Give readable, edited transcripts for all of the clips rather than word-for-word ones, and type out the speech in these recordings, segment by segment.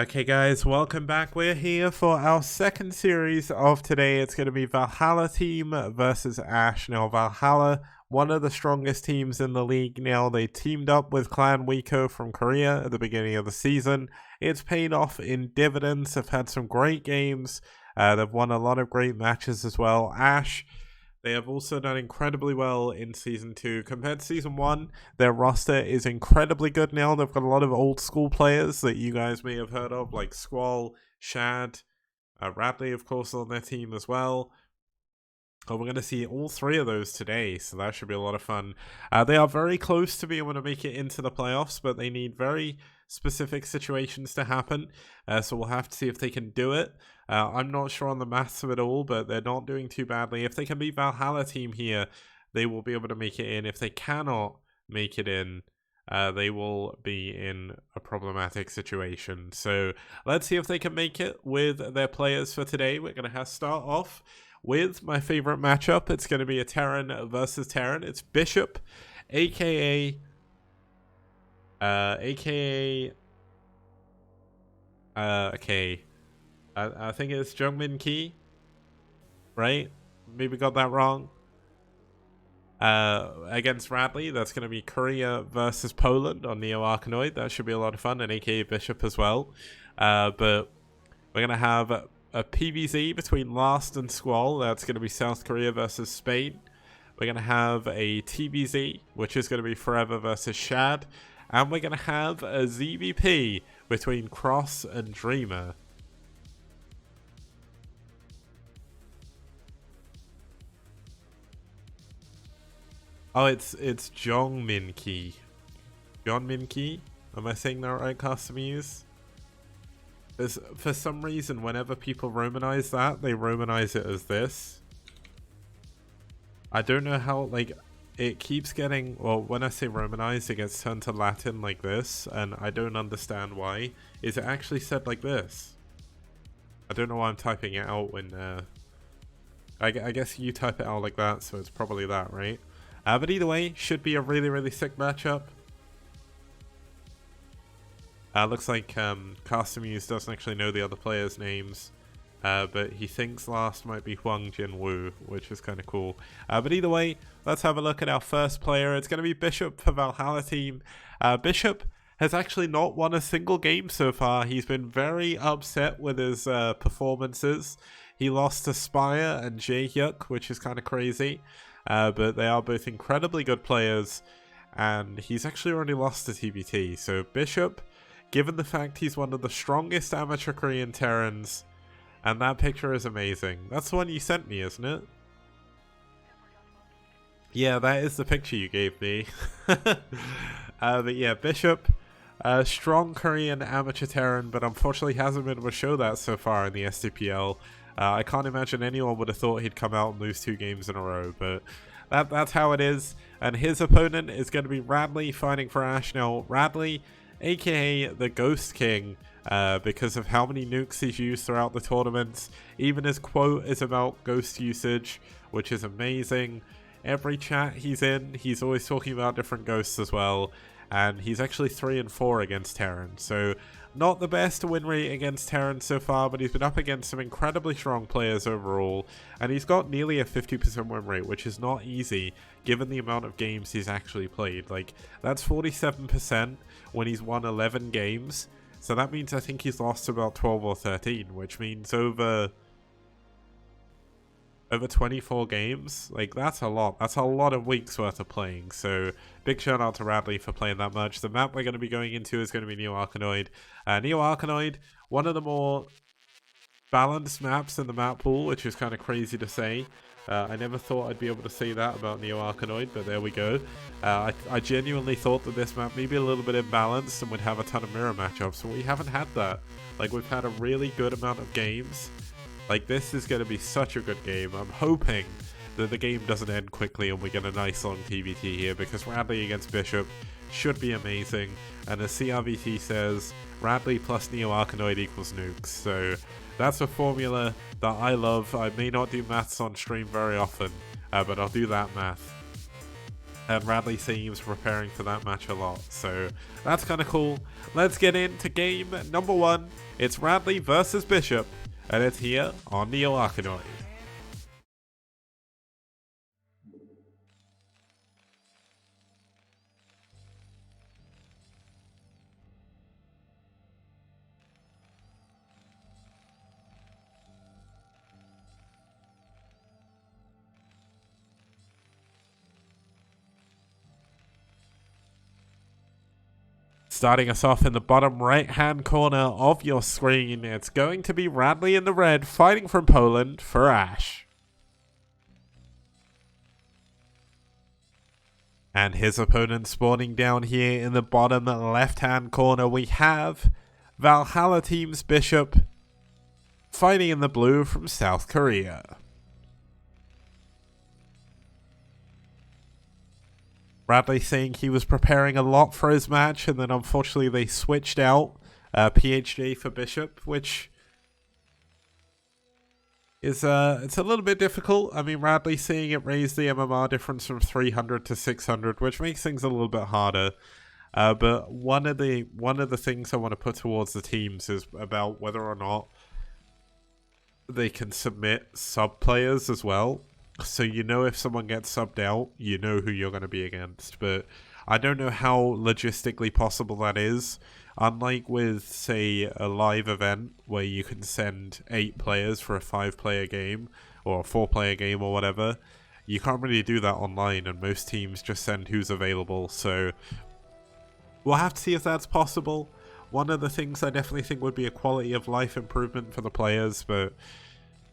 Okay guys, welcome back. We're here for our second series of today. It's going to be Valhalla team versus aSh. Now Valhalla, one of the strongest teams in the league now. They teamed up with Clan Wiko from Korea at the beginning of the season. It's paid off in dividends. They've had some great games. They've won a lot of great matches as well. aSh, they have also done incredibly well in Season 2. Compared to Season 1, their roster is incredibly good now. They've got a lot of old school players that you guys may have heard of, like Squall, Shad, Radley, of course, on their team as well. We're going to see all three of those today, so that should be a lot of fun. They are very close to being able to make it into the playoffs, but they need very specific situations to happen, so we'll have to see if they can do it. I'm not sure on the maths of it all, but they're not doing too badly. If they can beat Valhalla team here, they will be able to make it in. If they cannot make it in, they will be in a problematic situation. So let's see if they can make it with their players for today. We're going to start off with my favorite matchup. It's going to be a Terran versus Terran. It's Bishop, aka okay, I think it's Jungmin Ki, right? Maybe got that wrong. Against Radley, that's going to be Korea versus Poland on Neo Arkanoid. That should be a lot of fun, and aka Bishop as well. But we're going to have a PvZ between Last and Squall. That's going to be South Korea versus Spain. We're going to have a TvZ, which is going to be Forever versus Shad. And we're going to have a ZVP between Cross and Dreamer. Oh, it's Jongmin Ki. Jongmin Ki? Am I saying that right, Customies? For some reason, whenever people romanize that, they romanize it as this. I don't know how, like, it keeps getting, well, when I say romanized, it gets turned to Latin like this, and I don't understand why. Is it actually said like this? I don't know why I'm typing it out when, I guess you type it out like that, so it's probably that, right? But either way, should be a really, really sick matchup. Looks like Casimuse doesn't actually know the other players' names, but he thinks Last might be Huang Jinwoo, which is kind of cool. But either way, let's have a look at our first player. It's going to be Bishop for Valhalla team. Bishop has actually not won a single game so far. He's been very upset with his performances. He lost to Spire and Jaehyuk, which is kind of crazy. But they are both incredibly good players, and he's actually already lost to TBT. So Bishop, given the fact he's one of the strongest amateur Korean Terrans, and that picture is amazing. That's the one you sent me, isn't it? Yeah, that is the picture you gave me. But yeah, Bishop, strong Korean amateur Terran, but unfortunately hasn't been able to show that so far in the STPL. I can't imagine anyone would have thought he'd come out and lose 2 games in a row, but that's how it is. And his opponent is going to be Radley fighting for aSh. Now, Radley, aka the Ghost King, because of how many nukes he's used throughout the tournaments. Even his quote is about ghost usage, which is amazing. Every chat he's in, he's always talking about different ghosts as well. And he's actually 3 and 4 against Terran, so not the best win rate against Terran so far, but he's been up against some incredibly strong players overall, and he's got nearly a 50% win rate, which is not easy given the amount of games he's actually played. Like, that's 47% when he's won 11 games, so that means I think he's lost about 12 or 13, which means over 24 games. Like, that's a lot. That's a lot of weeks worth of playing. So big shout out to Radley for playing that much. The map we're going to be going into is going to be Neo Arkanoid. Neo Arkanoid, one of the more balanced maps in the map pool, which is kind of crazy to say. I never thought I'd be able to say that about Neo Arkanoid, but there we go. I genuinely thought that this map may be a little bit imbalanced and would have a ton of mirror matchups, but we haven't had that. Like, we've had a really good amount of games. Like, this is going to be such a good game. I'm hoping that the game doesn't end quickly and we get a nice long TBT here, because Radley against Bishop should be amazing. And as CRVT says, Radley plus Neo Arkanoid equals nukes. So that's a formula that I love. I may not do maths on stream very often, but I'll do that math. And Radley saying he was preparing for that match a lot. So that's kind of cool. Let's get into game number 1. It's Radley versus Bishop. And it's here on Neo Arkanoid. Starting us off in the bottom right-hand corner of your screen, it's going to be Radley in the red fighting from Poland for aSh. And his opponent spawning down here in the bottom left-hand corner, we have Valhalla Team's Bishop fighting in the blue from South Korea. Radley saying he was preparing a lot for his match, and then unfortunately they switched out PhD for Bishop, which is it's a little bit difficult. I mean, Radley saying it raised the MMR difference from 300 to 600, which makes things a little bit harder. But one of the things I want to put towards the teams is about whether or not they can submit sub players as well. So you know if someone gets subbed out, you know who you're going to be against. But I don't know how logistically possible that is. Unlike with, say, a live event where you can send 8 players for a 5-player game or a 4-player game or whatever, you can't really do that online, and most teams just send who's available. So we'll have to see if that's possible. One of the things I definitely think would be a quality of life improvement for the players, but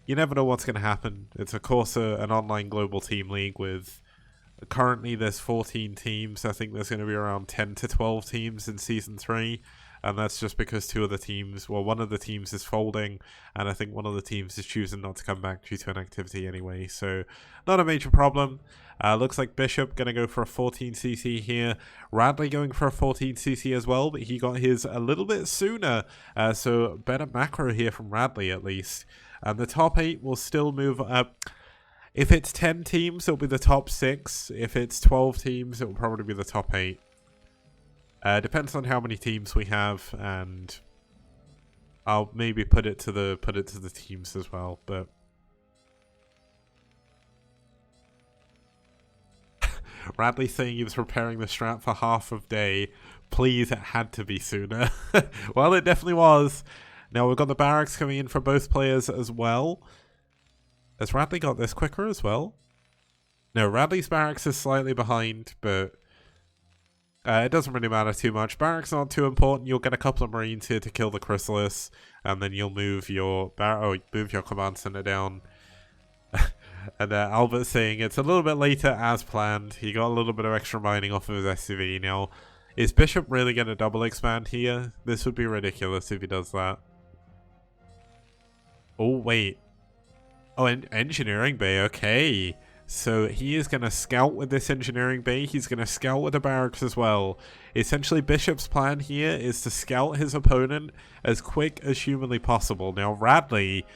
you never know what's going to happen. It's of course an online global team league with currently there's 14 teams. I think there's going to be around 10 to 12 teams in Season 3. And that's just because two of the teams, well, one of the teams is folding, and I think one of the teams is choosing not to come back due to an activity anyway. So not a major problem. Looks like Bishop going to go for a 14cc here. Radley going for a 14cc as well, but he got his a little bit sooner. So better macro here from Radley at least. And the top 8 will still move up. If it's 10 teams, it'll be the top 6. If it's 12 teams, it'll probably be the top 8. Depends on how many teams we have, and I'll maybe put it to the teams as well. But Radley saying he was preparing the strat for half of day. Please, it had to be sooner. Well, it definitely was. Now we've got the barracks coming in for both players as well. Has Radley got this quicker as well? No, Radley's barracks is slightly behind, but it doesn't really matter too much. Barracks not too important. You'll get a couple of Marines here to kill the Chrysalis, and then you'll move your move your command center down. And Albert saying it's a little bit later as planned. He got a little bit of extra mining off of his SCV. Now, is Bishop really going to double expand here? This would be ridiculous if he does that. Oh, wait. Oh, engineering bay. Okay. So he is going to scout with this engineering bay. He's going to scout with the barracks as well. Essentially, Bishop's plan here is to scout his opponent as quick as humanly possible. Now, Radley,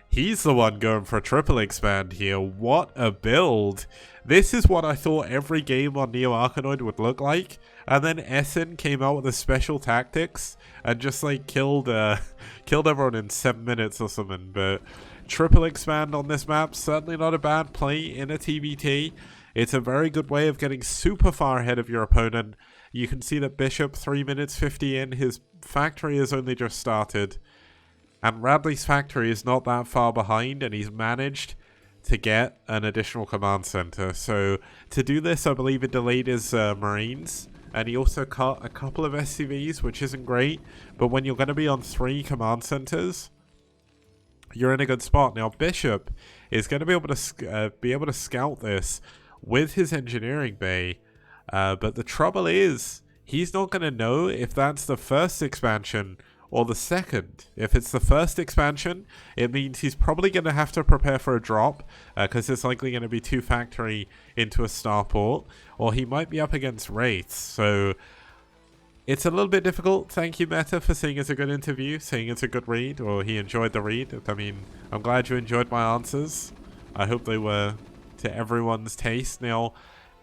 he's the one going for a triple expand here. What a build. This is what I thought every game on Neo Arkanoid would look like. And then Essen came out with a special tactics and just like killed everyone in 7 minutes or something. But triple expand on this map, certainly not a bad play in a TBT. It's a very good way of getting super far ahead of your opponent. You can see that Bishop 3 minutes 50 in, his factory has only just started. And Radley's factory is not that far behind, and he's managed to get an additional command center. So to do this, I believe it delayed his Marines. And he also cut a couple of SCVs, which isn't great. But when you're going to be on 3 command centers, you're in a good spot. Now, Bishop is going to be able to scout this with his engineering bay. But the trouble is, he's not going to know if that's the first expansion or the second. If it's the first expansion, it means he's probably going to have to prepare for a drop, because it's likely going to be 2 factory into a starport, or he might be up against Wraiths. So it's a little bit difficult. Thank you, Meta, for saying it's a good interview, saying it's a good read, or he enjoyed the read. I mean, I'm glad you enjoyed my answers. I hope they were to everyone's taste. Now,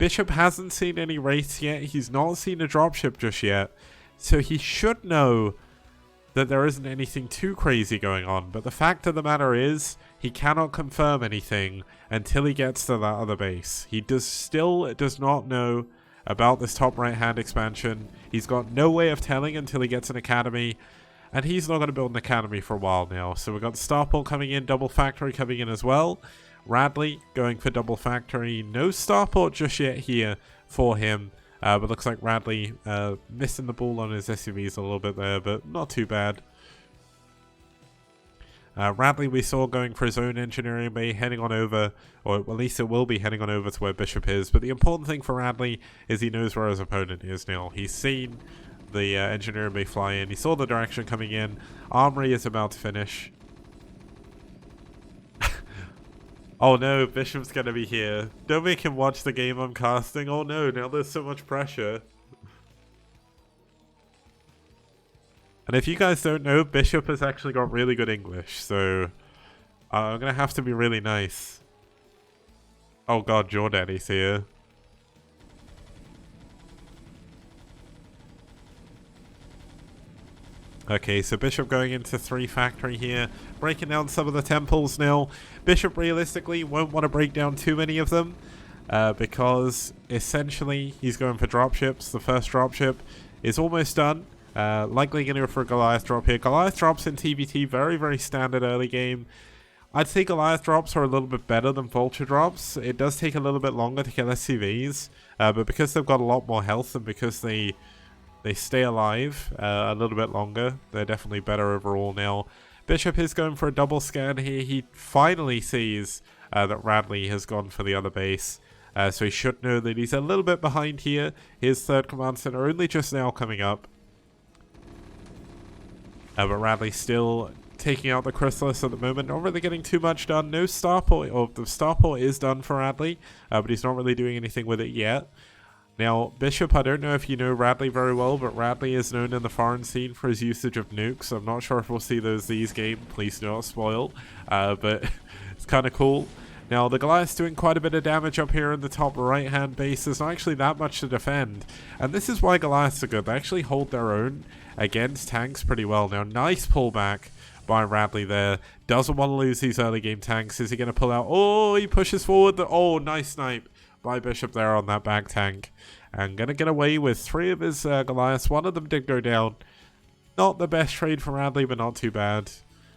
Bishop hasn't seen any wraiths yet. He's not seen a dropship just yet. So he should know that there isn't anything too crazy going on. But the fact of the matter is, he cannot confirm anything until he gets to that other base. He still does not know about this top right hand expansion. He's got no way of telling until he gets an academy. And he's not going to build an academy for a while now. So we've got Starport coming in, double factory coming in as well. Radley going for double factory. No Starport just yet here for him. But looks like Radley missing the ball on his SUVs a little bit there, but not too bad. Radley we saw going for his own engineering bay, heading on over, or at least it will be heading on over to where Bishop is. But the important thing for Radley is he knows where his opponent is now. He's seen the engineering bay fly in. He saw the direction coming in. Armory is about to finish. Oh no, Bishop's gonna be here. Don't make him watch the game I'm casting. Oh no, now there's so much pressure. And if you guys don't know, Bishop has actually got really good English, so I'm gonna have to be really nice. Oh god, Jordaddy's here. Okay, so Bishop going into 3 factory here, breaking down some of the temples now. Bishop realistically won't want to break down too many of them, because essentially he's going for dropships. The first dropship is almost done. Likely going to go for a Goliath drop here. Goliath drops in TBT, very, very standard early game. I'd say Goliath drops are a little bit better than Vulture drops. It does take a little bit longer to kill SCVs, but because they've got a lot more health and because they stay alive a little bit longer, they're definitely better overall now. Bishop is going for a double scan here. He finally sees that Radley has gone for the other base. So he should know that he's a little bit behind here. His third command center only just now coming up. But Radley still taking out the Chrysalis at the moment. Not really getting too much done. No Starport, or the Starport is done for Radley, but he's not really doing anything with it yet. Now, Bishop, I don't know if you know Radley very well, but Radley is known in the foreign scene for his usage of nukes. I'm not sure if we'll see these game. Please do not spoil. But it's kind of cool. Now, the Goliath's doing quite a bit of damage up here in the top right-hand base. There's not actually that much to defend. And this is why Goliaths are good. They actually hold their own against tanks pretty well. Now, nice pullback by Radley there. Doesn't want to lose these early game tanks. Is he going to pull out? Oh, he pushes forward. Oh, nice snipe by Bishop there on that back tank. And going to get away with 3 of his Goliaths. One of them did go down. Not the best trade for Radley, but not too bad.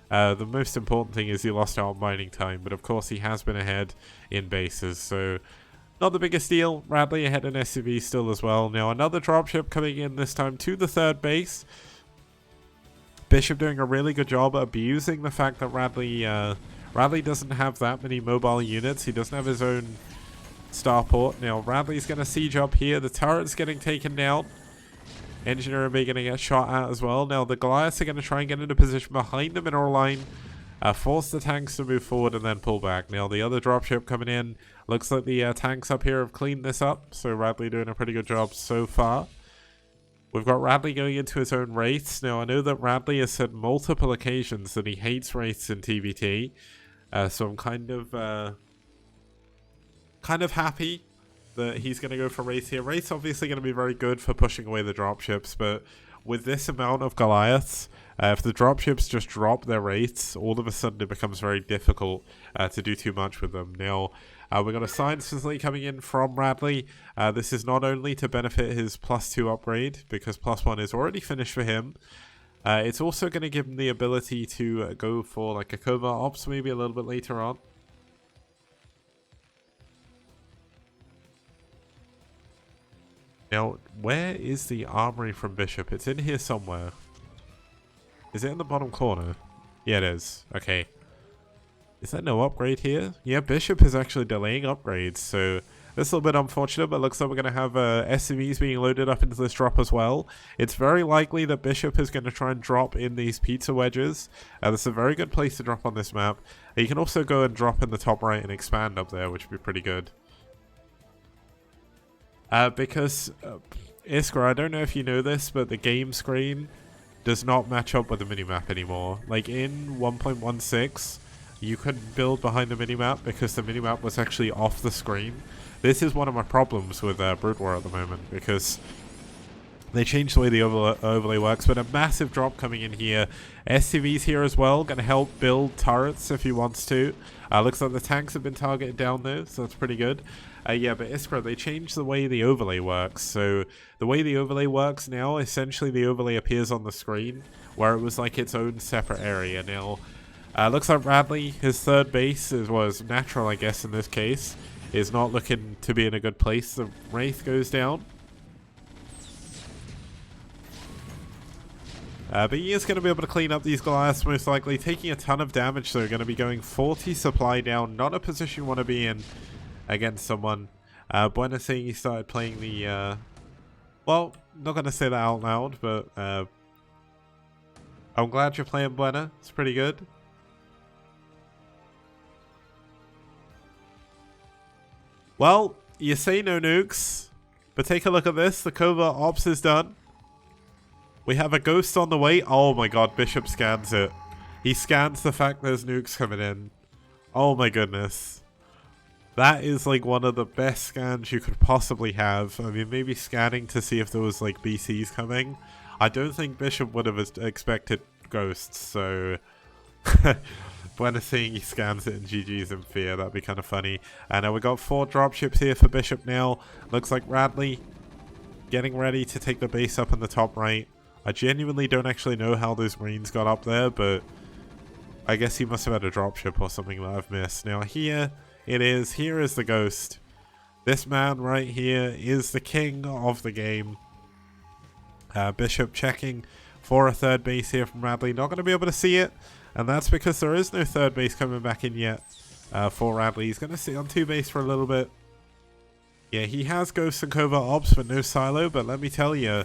The most important thing is he lost out on mining time, but of course he has been ahead in bases, so not the biggest deal. Radley ahead in SCV still as well. Now another dropship coming in, this time to the 3rd base. Bishop doing a really good job abusing the fact that Radley doesn't have that many mobile units. He doesn't have his own starport. Now Radley's going to siege up here. The turret's getting taken down. Engineer may going to get shot at as well. Now the Goliaths are going to try and get into position behind the mineral line, force the tanks to move forward and then pull back. Now the other dropship coming in. Looks like the tanks up here have cleaned this up, so Radley doing a pretty good job so far. We've got Radley going into his own wraiths. Now I know that Radley has said multiple occasions that he hates wraiths in TVT, so I'm kind of happy that he's going to go for Wraith here. Wraith's obviously going to be very good for pushing away the dropships, but with this amount of Goliaths, if the dropships just drop their Wraiths, all of a sudden it becomes very difficult to do too much with them. Now, we've got a Science Facility coming in from Radley. This is not only to benefit his +2 upgrade, because +1 is already finished for him. It's also going to give him the ability to go for like a covert ops maybe a little bit later on. Now, where is the armory from Bishop? It's in here somewhere. Is it in the bottom corner? Yeah, it is. Okay. Is there no upgrade here? Yeah, Bishop is actually delaying upgrades, so this is a little bit unfortunate, but it looks like we're going to have SCVs being loaded up into this drop as well. It's very likely that Bishop is going to try and drop in these pizza wedges. This is a very good place to drop on this map. You can also go and drop in the top right and expand up there, which would be pretty good. Because Iskra, I don't know if you know this, but the game screen does not match up with the minimap anymore. Like in 1.16, you couldn't build behind the minimap because the minimap was actually off the screen. This is one of my problems with Brood War at the moment, because they changed the way the overlay works, but a massive drop coming in here. SCV's here as well, going to help build turrets if he wants to. Looks like the tanks have been targeted down there, so that's pretty good. Yeah, but Iskra, they changed the way the overlay works. So the way the overlay works now, essentially the overlay appears on the screen, where it was like its own separate area. Now, looks like Radley, his third base, was natural, I guess, in this case, is not looking to be in a good place. The Wraith goes down. But he is going to be able to clean up these Goliaths most likely, taking a ton of damage, so going to be going 40 supply down. Not a position you want to be in against someone. Buena saying he started playing the, well, not going to say that out loud, but I'm glad you're playing Buena. It's pretty good. Well, you say no nukes, but take a look at this. The covert ops is done. We have a ghost on the way. Oh my god, Bishop scans it. He scans the fact there's nukes coming in. Oh my goodness. That is like one of the best scans you could possibly have. I mean, maybe scanning to see if there was like BCs coming. I don't think Bishop would have expected ghosts, so... Buena seeing he scans it and GG's in fear. That'd be kind of funny. And we got 4 dropships here for Bishop now. Looks like Radley getting ready to take the base up in the top right. I genuinely don't actually know how those Marines got up there, but I guess he must have had a dropship or something that I've missed. Now here it is. Here is the ghost. This man right here is the king of the game. Bishop checking for a third base here from Radley. Not going to be able to see it, and that's because there is no third base coming back in yet for Radley. He's going to sit on 2 base for a little bit. Yeah, he has ghosts and covert ops, but no silo. But let me tell you,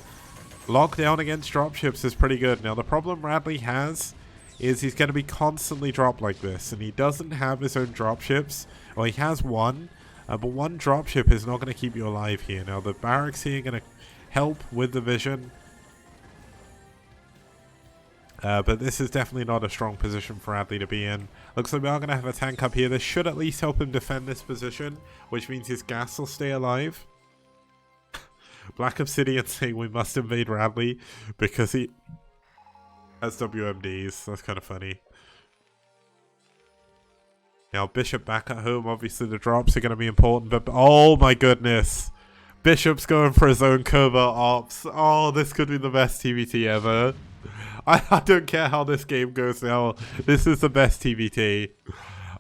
lockdown against dropships is pretty good. Now, the problem Radley has is he's going to be constantly dropped like this, and he doesn't have his own dropships. Well, he has one, but one dropship is not going to keep you alive here. Now, the barracks here are going to help with the vision, but this is definitely not a strong position for Radley to be in. Looks like we are going to have a tank up here. This should at least help him defend this position, which means his gas will stay alive. Black Obsidian saying we must invade Radley because he has WMDs. That's kind of funny. Now, Bishop back at home. Obviously, the drops are going to be important, but oh my goodness. Bishop's going for his own covert ops. Oh, this could be the best TVT ever. I don't care how this game goes now. This is the best TVT.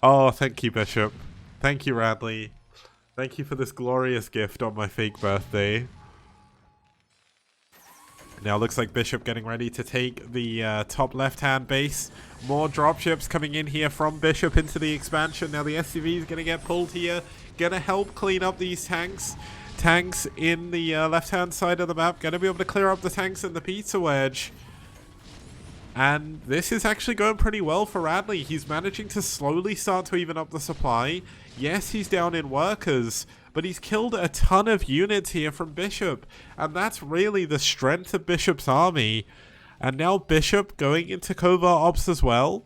Oh, thank you, Bishop. Thank you, Radley. Thank you for this glorious gift on my fake birthday. Now looks like Bishop getting ready to take the top left-hand base. More dropships coming in here from Bishop into the expansion. Now the SCV is going to get pulled here. Going to help clean up these tanks. Tanks in the left-hand side of the map. Going to be able to clear up the tanks in the pizza wedge. And this is actually going pretty well for Radley. He's managing to slowly start to even up the supply. Yes, he's down in workers, but he's killed a ton of units here from Bishop. And that's really the strength of Bishop's army. And now Bishop going into covert ops as well.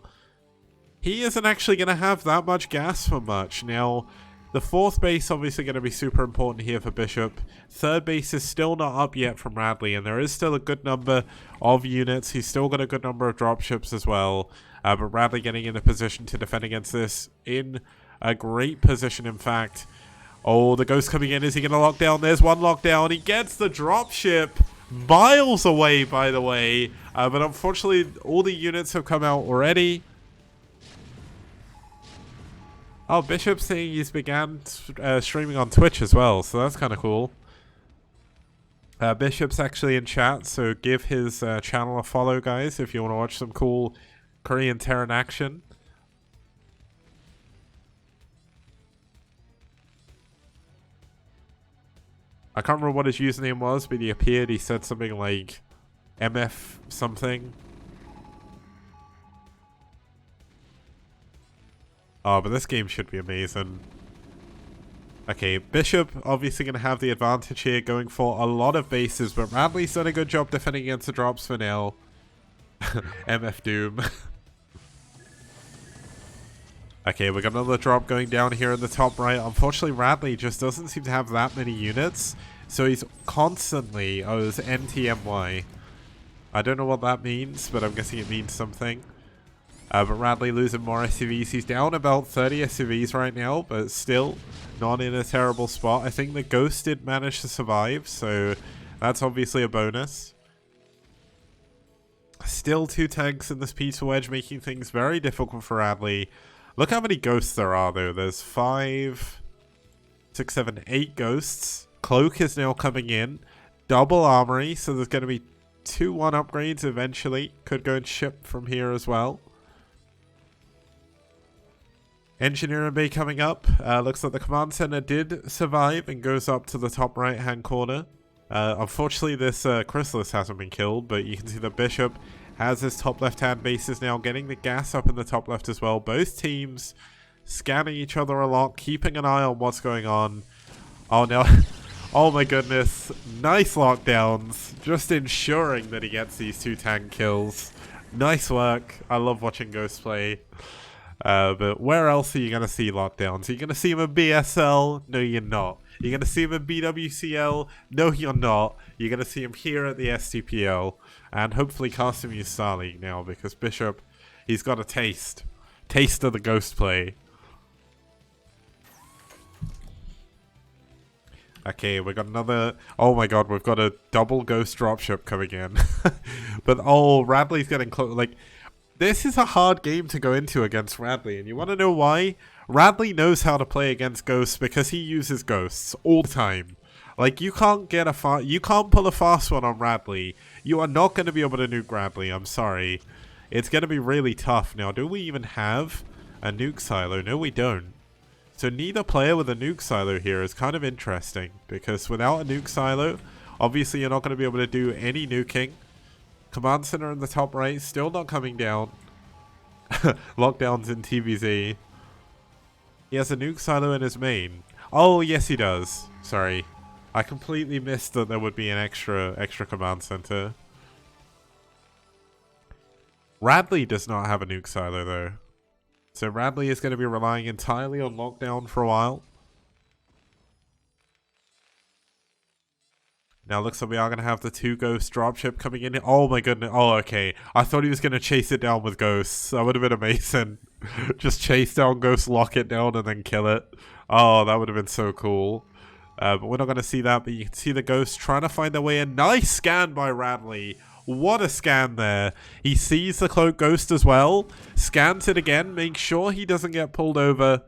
He isn't actually going to have that much gas for much. Now, the 4th base obviously going to be super important here for Bishop. 3rd base is still not up yet from Radley, and there is still a good number of units. He's still got a good number of dropships as well. But Radley getting in a position to defend against this in a great position, in fact. Oh, the ghost coming in. Is he going to lock down? There's one lockdown. He gets the dropship miles away, by the way. But unfortunately, all the units have come out already. Oh, Bishop's saying he's began streaming on Twitch as well, so that's kind of cool. Bishop's actually in chat, so give his channel a follow, guys, if you want to watch some cool Korean Terran action. I can't remember what his username was, but he appeared, he said something like MF something. Oh, but this game should be amazing. Okay, Bishop obviously going to have the advantage here, going for a lot of bases, but Radley's done a good job defending against the drops for now. MF Doom. Okay, we got another drop going down here in the top right. Unfortunately, Radley just doesn't seem to have that many units. So he's constantly... Oh, it's NTMY. I don't know what that means, but I'm guessing it means something. But Radley losing more SCVs. He's down about 30 SCVs right now, but still not in a terrible spot. I think the Ghost did manage to survive, so that's obviously a bonus. Still 2 tanks in this peaceful wedge, making things very difficult for Radley. Look how many ghosts there are, though. There's 5, 6, 7, 8 ghosts. Cloak is now coming in. Double armory, so there's going to be 2-1 upgrades eventually. Could go and ship from here as well. Engineering Bay coming up. Looks like the command center did survive and goes up to the top right-hand corner. Unfortunately, this Chrysalis hasn't been killed, but you can see the Bishop has his top left-hand bases now, getting the gas up in the top left as well. Both teams scanning each other a lot, keeping an eye on what's going on. Oh no. Oh my goodness. Nice lockdowns. Just ensuring that he gets these 2 tank kills. Nice work. I love watching Ghost play. But where else are you going to see lockdowns? Are you going to see him in BSL? No, you're not. You're going to see him in BWCL? No, you're not. You're going to see him here at the STPL. And hopefully Custom Use Star League now, because Bishop, he's got a taste. Taste of the Ghost play. Okay, we got another... Oh my god, we've got a double Ghost dropship coming in. But, oh, Radley's getting close. Like, this is a hard game to go into against Radley, and you want to know why? Radley knows how to play against Ghosts because he uses Ghosts all the time. Like, you can't pull a fast one on Radley. You are not going to be able to nuke Radley, I'm sorry. It's going to be really tough. Now, do we even have a nuke silo? No, we don't. So neither player with a nuke silo here is kind of interesting, because without a nuke silo, obviously you're not going to be able to do any nuking. Command center in the top right, still not coming down. Lockdowns in TVZ. He has a nuke silo in his main. Oh, yes he does. Sorry. I completely missed that there would be an extra command center. Radley does not have a nuke silo though. So Radley is going to be relying entirely on lockdown for a while. Now looks like we are going to have the 2 Ghost dropship coming in. Oh my goodness. Oh, okay. I thought he was going to chase it down with Ghosts. That would have been amazing. Just chase down Ghost, lock it down, and then kill it. Oh, that would have been so cool. But we're not going to see that. But you can see the Ghosts trying to find their way in. Nice scan by Radley. What a scan there. He sees the Cloak Ghost as well. Scans it again. Makes sure he doesn't get pulled over.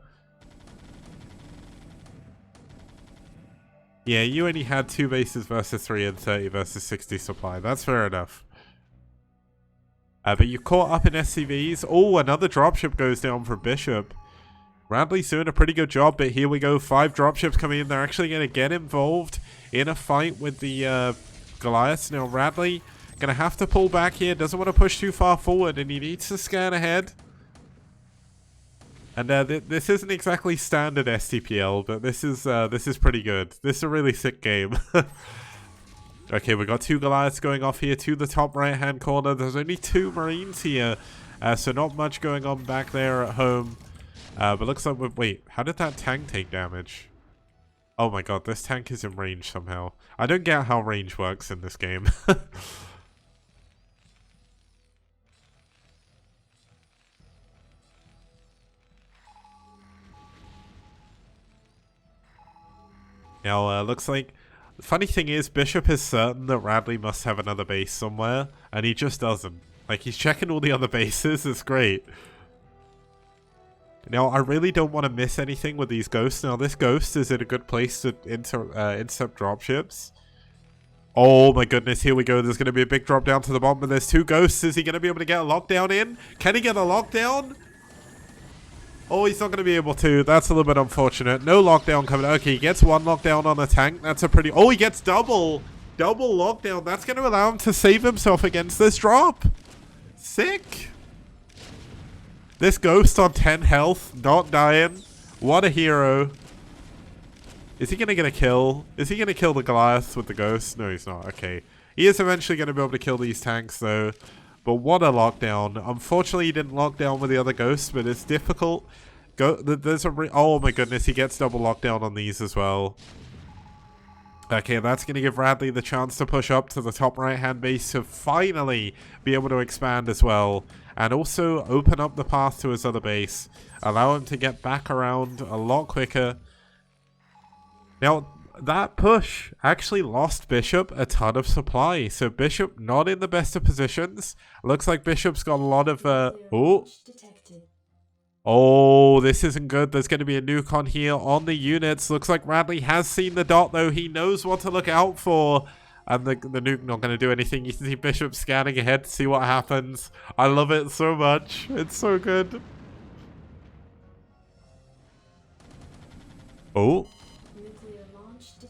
Yeah, you only had 2 bases versus 3 and 30 versus 60 supply. That's fair enough. But you caught up in SCVs. Oh, another dropship goes down for Bishop. Radley's doing a pretty good job, but here we go. 5 dropships coming in. They're actually going to get involved in a fight with the Goliaths. Now, Radley going to have to pull back here. Doesn't want to push too far forward, and he needs to scan ahead. And this isn't exactly standard STPL, but this is pretty good. This is a really sick game. Okay, we got 2 Goliaths going off here to the top right-hand corner. There's only 2 Marines here, so not much going on back there at home. But looks like wait, how did that tank take damage? Oh my god, this tank is in range somehow. I don't get how range works in this game. Now, looks like... The funny thing is, Bishop is certain that Radley must have another base somewhere, and he just doesn't. Like, he's checking all the other bases, it's great. Now, I really don't want to miss anything with these ghosts. Now, this ghost is in a good place to intercept dropships. Oh my goodness, here we go. There's going to be a big drop down to the bottom, but there's 2 ghosts. Is he going to be able to get a lockdown in? Can he get a lockdown? Oh, he's not going to be able to. That's a little bit unfortunate. No lockdown coming. Okay, he gets 1 lockdown on a tank. That's a pretty... Oh, he gets double. Double lockdown. That's going to allow him to save himself against this drop. Sick. This ghost on 10 health. Not dying. What a hero. Is he going to get a kill? Is he going to kill the Goliath with the ghost? No, he's not. Okay. He is eventually going to be able to kill these tanks, though. But what a lockdown. Unfortunately, he didn't lock down with the other ghosts, but it's difficult Go. There's a. Oh my goodness, he gets double lockdown on these as well. Okay, that's going to give Radley the chance to push up to the top right-hand base to finally be able to expand as well. And also open up the path to his other base. Allow him to get back around a lot quicker. Now, that push actually lost Bishop a ton of supply. So Bishop not in the best of positions. Looks like Bishop's got a lot of... Oh, this isn't good. There's going to be a nuke on here on the units. Looks like Radley has seen the dot, though. He knows what to look out for. And the nuke not going to do anything. You can see Bishop scanning ahead to see what happens. I love it so much. It's so good. Oh.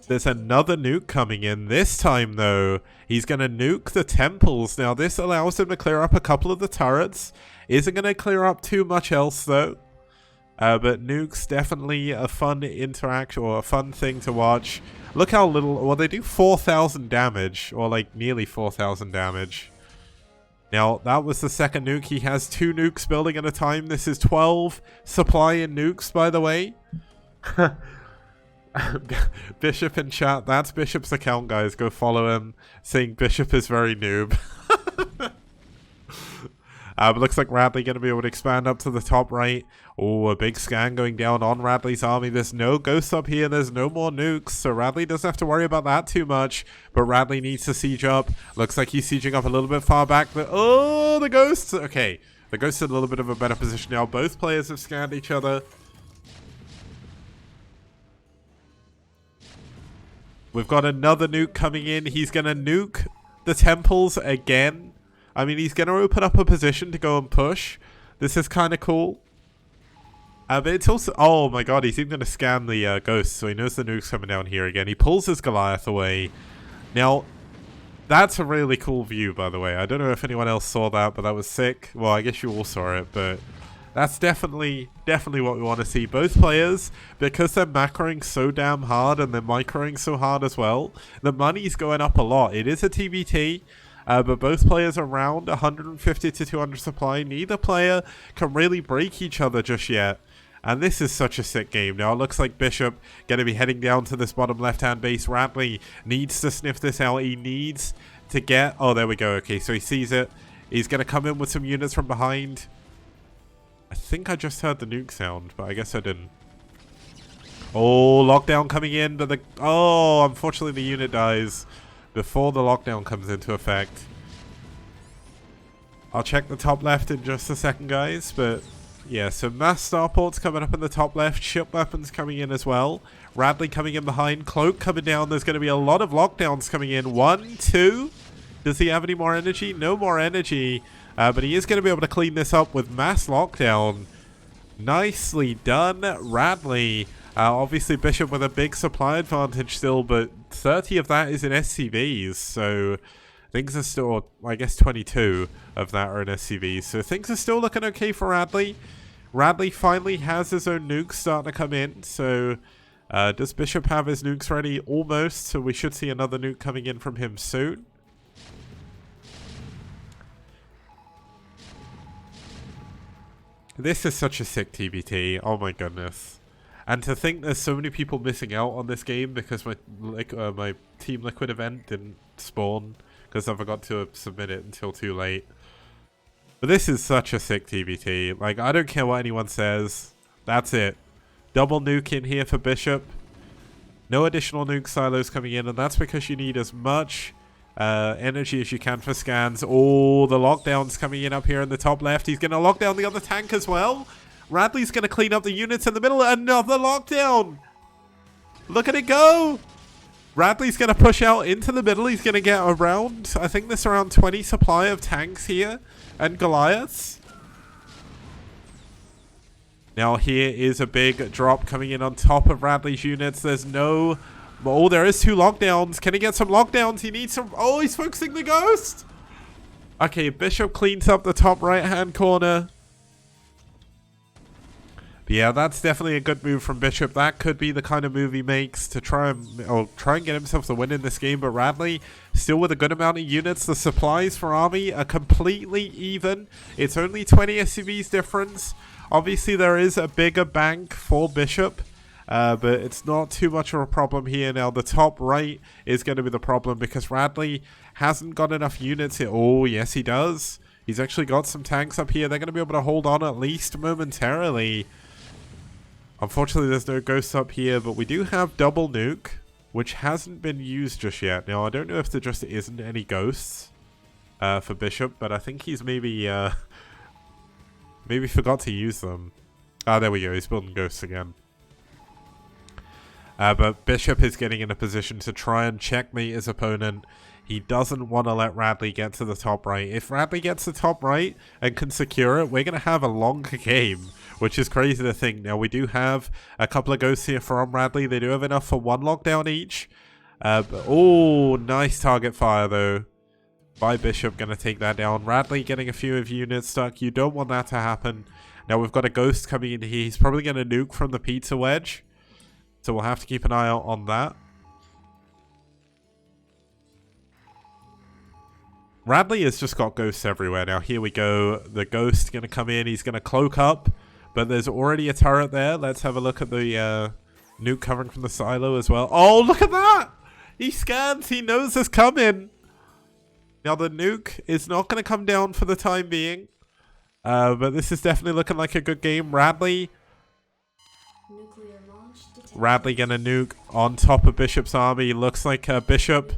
There's another nuke coming in. This time, though, he's going to nuke the temples. Now, this allows him to clear up a couple of the turrets. Isn't going to clear up too much else, though. But nukes definitely a fun interaction, or a fun thing to watch. Look how little... Well, they do 4,000 damage, or like nearly 4,000 damage. Now, that was the second nuke. He has 2 nukes building at a time. This is 12 supply in nukes, by the way. Bishop in chat. That's Bishop's account, guys. Go follow him. Saying Bishop is very noob. But looks like Radley going to be able to expand up to the top right. Oh, a big scan going down on Radley's army. There's no ghosts up here. There's no more nukes. So Radley doesn't have to worry about that too much. But Radley needs to siege up. Looks like he's sieging up a little bit far back. Oh, the ghosts. Okay. The ghosts in a little bit of a better position now. Both players have scanned each other. We've got another nuke coming in. He's going to nuke the temples again. I mean, he's going to open up a position to go and push. This is kind of cool. But it's also... Oh my god, he's even going to scan the ghosts, so he knows the nuke's coming down here again. He pulls his Goliath away. Now, that's a really cool view, by the way. I don't know if anyone else saw that, but that was sick. Well, I guess you all saw it, but... That's definitely what we want to see. Both players, because they're macroing so damn hard and they're microing so hard as well, the money's going up a lot. It is a TBT, but both players are around 150 to 200 supply. Neither player can really break each other just yet. And this is such a sick game. Now, it looks like Bishop going to be heading down to this bottom left-hand base. Radley needs to sniff this out. He needs to get... Oh, there we go. Okay, so he sees it. He's going to come in with some units from behind. I think I just heard the nuke sound, but I guess I didn't. Oh, lockdown coming in, but oh, unfortunately the unit dies before the lockdown comes into effect. I'll check the top left in just a second, guys, but yeah, so mass starports coming up in the top left, ship weapons coming in as well. Radley coming in behind, Cloak coming down. There's going to be a lot of lockdowns coming in. 1, 2. Does he have any more energy? No more energy. But he is going to be able to clean this up with mass lockdown. Nicely done, Radley. Obviously, Bishop with a big supply advantage still, but 30 of that is in SCVs. So things are still, I guess 22 of that are in SCVs. So things are still looking okay for Radley. Radley finally has his own nukes starting to come in. So does Bishop have his nukes ready? Almost. So we should see another nuke coming in from him soon. This is such a sick TBT. Oh my goodness. And to think there's so many people missing out on this game because my Team Liquid event didn't spawn because I forgot to submit it until too late. But this is such a sick TBT. Like, I don't care what anyone says. That's it. Double nuke in here for Bishop. No additional nuke silos coming in, and that's because you need as much energy as you can for scans. Oh, the lockdown's coming in up here in the top left. He's going to lock down the other tank as well. Radley's going to clean up the units in the middle. Another lockdown. Look at it go. Radley's going to push out into the middle. He's going to get around, I think there's around 20 supply of tanks here and Goliaths. Now here is a big drop coming in on top of Radley's units. There's no... Oh, there is 2 lockdowns. Can he get some lockdowns? He needs some... Oh, he's focusing the ghost. Okay, Bishop cleans up the top right-hand corner. But yeah, that's definitely a good move from Bishop. That could be the kind of move he makes to try and get himself the win in this game. But Radley, still with a good amount of units. The supplies for Army are completely even. It's only 20 SCVs difference. Obviously, there is a bigger bank for Bishop, but it's not too much of a problem here. Now, the top right is going to be the problem because Radley hasn't got enough units here. Oh, yes, he does. He's actually got some tanks up here. They're going to be able to hold on at least momentarily. Unfortunately, there's no ghosts up here, but we do have double nuke, which hasn't been used just yet. Now, I don't know if there just isn't any ghosts for Bishop, but I think he's maybe forgot to use them. Ah, there we go. He's building ghosts again. But Bishop is getting in a position to try and checkmate his opponent. He doesn't want to let Radley get to the top right. If Radley gets the top right and can secure it, we're going to have a longer game, which is crazy to think. Now, we do have a couple of ghosts here from Radley. They do have enough for one lockdown each. Oh, nice target fire, though, by Bishop. Going to take that down. Radley getting a few of units stuck. You don't want that to happen. Now, we've got a ghost coming in here. He's probably going to nuke from the pizza wedge. So we'll have to keep an eye out on that. Radley has just got ghosts everywhere. Now, here we go. The ghost going to come in. He's going to cloak up. But there's already a turret there. Let's have a look at the nuke covering from the silo as well. Oh, look at that! He scans. He knows it's coming. Now, the nuke is not going to come down for the time being. But this is definitely looking like a good game. Radley going to nuke on top of Bishop's army. Looks like Bishop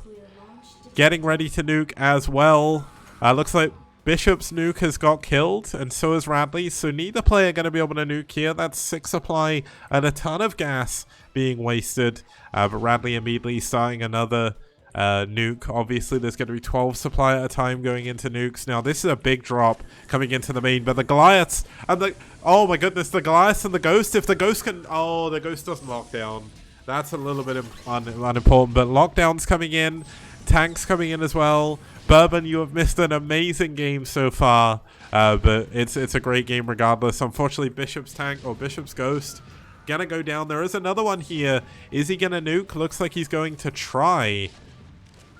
getting ready to nuke as well. Looks like Bishop's nuke has got killed, and so is Radley. So neither player going to be able to nuke here. That's 6 supply and a ton of gas being wasted. But Radley immediately starting another nuke. Obviously, there's going to be 12 supply at a time going into nukes. Now, this is a big drop coming into the main, but the Goliaths and the... Oh my goodness, the Goliaths and the Ghost. If the Ghost can... Oh, the Ghost doesn't lock down. That's a little bit unimportant, but lockdowns coming in. Tanks coming in as well. Bourbon, you have missed an amazing game so far, but it's a great game regardless. Unfortunately, Bishop's tank or Bishop's Ghost gonna go down. There is another one here. Is he gonna nuke? Looks like he's going to try,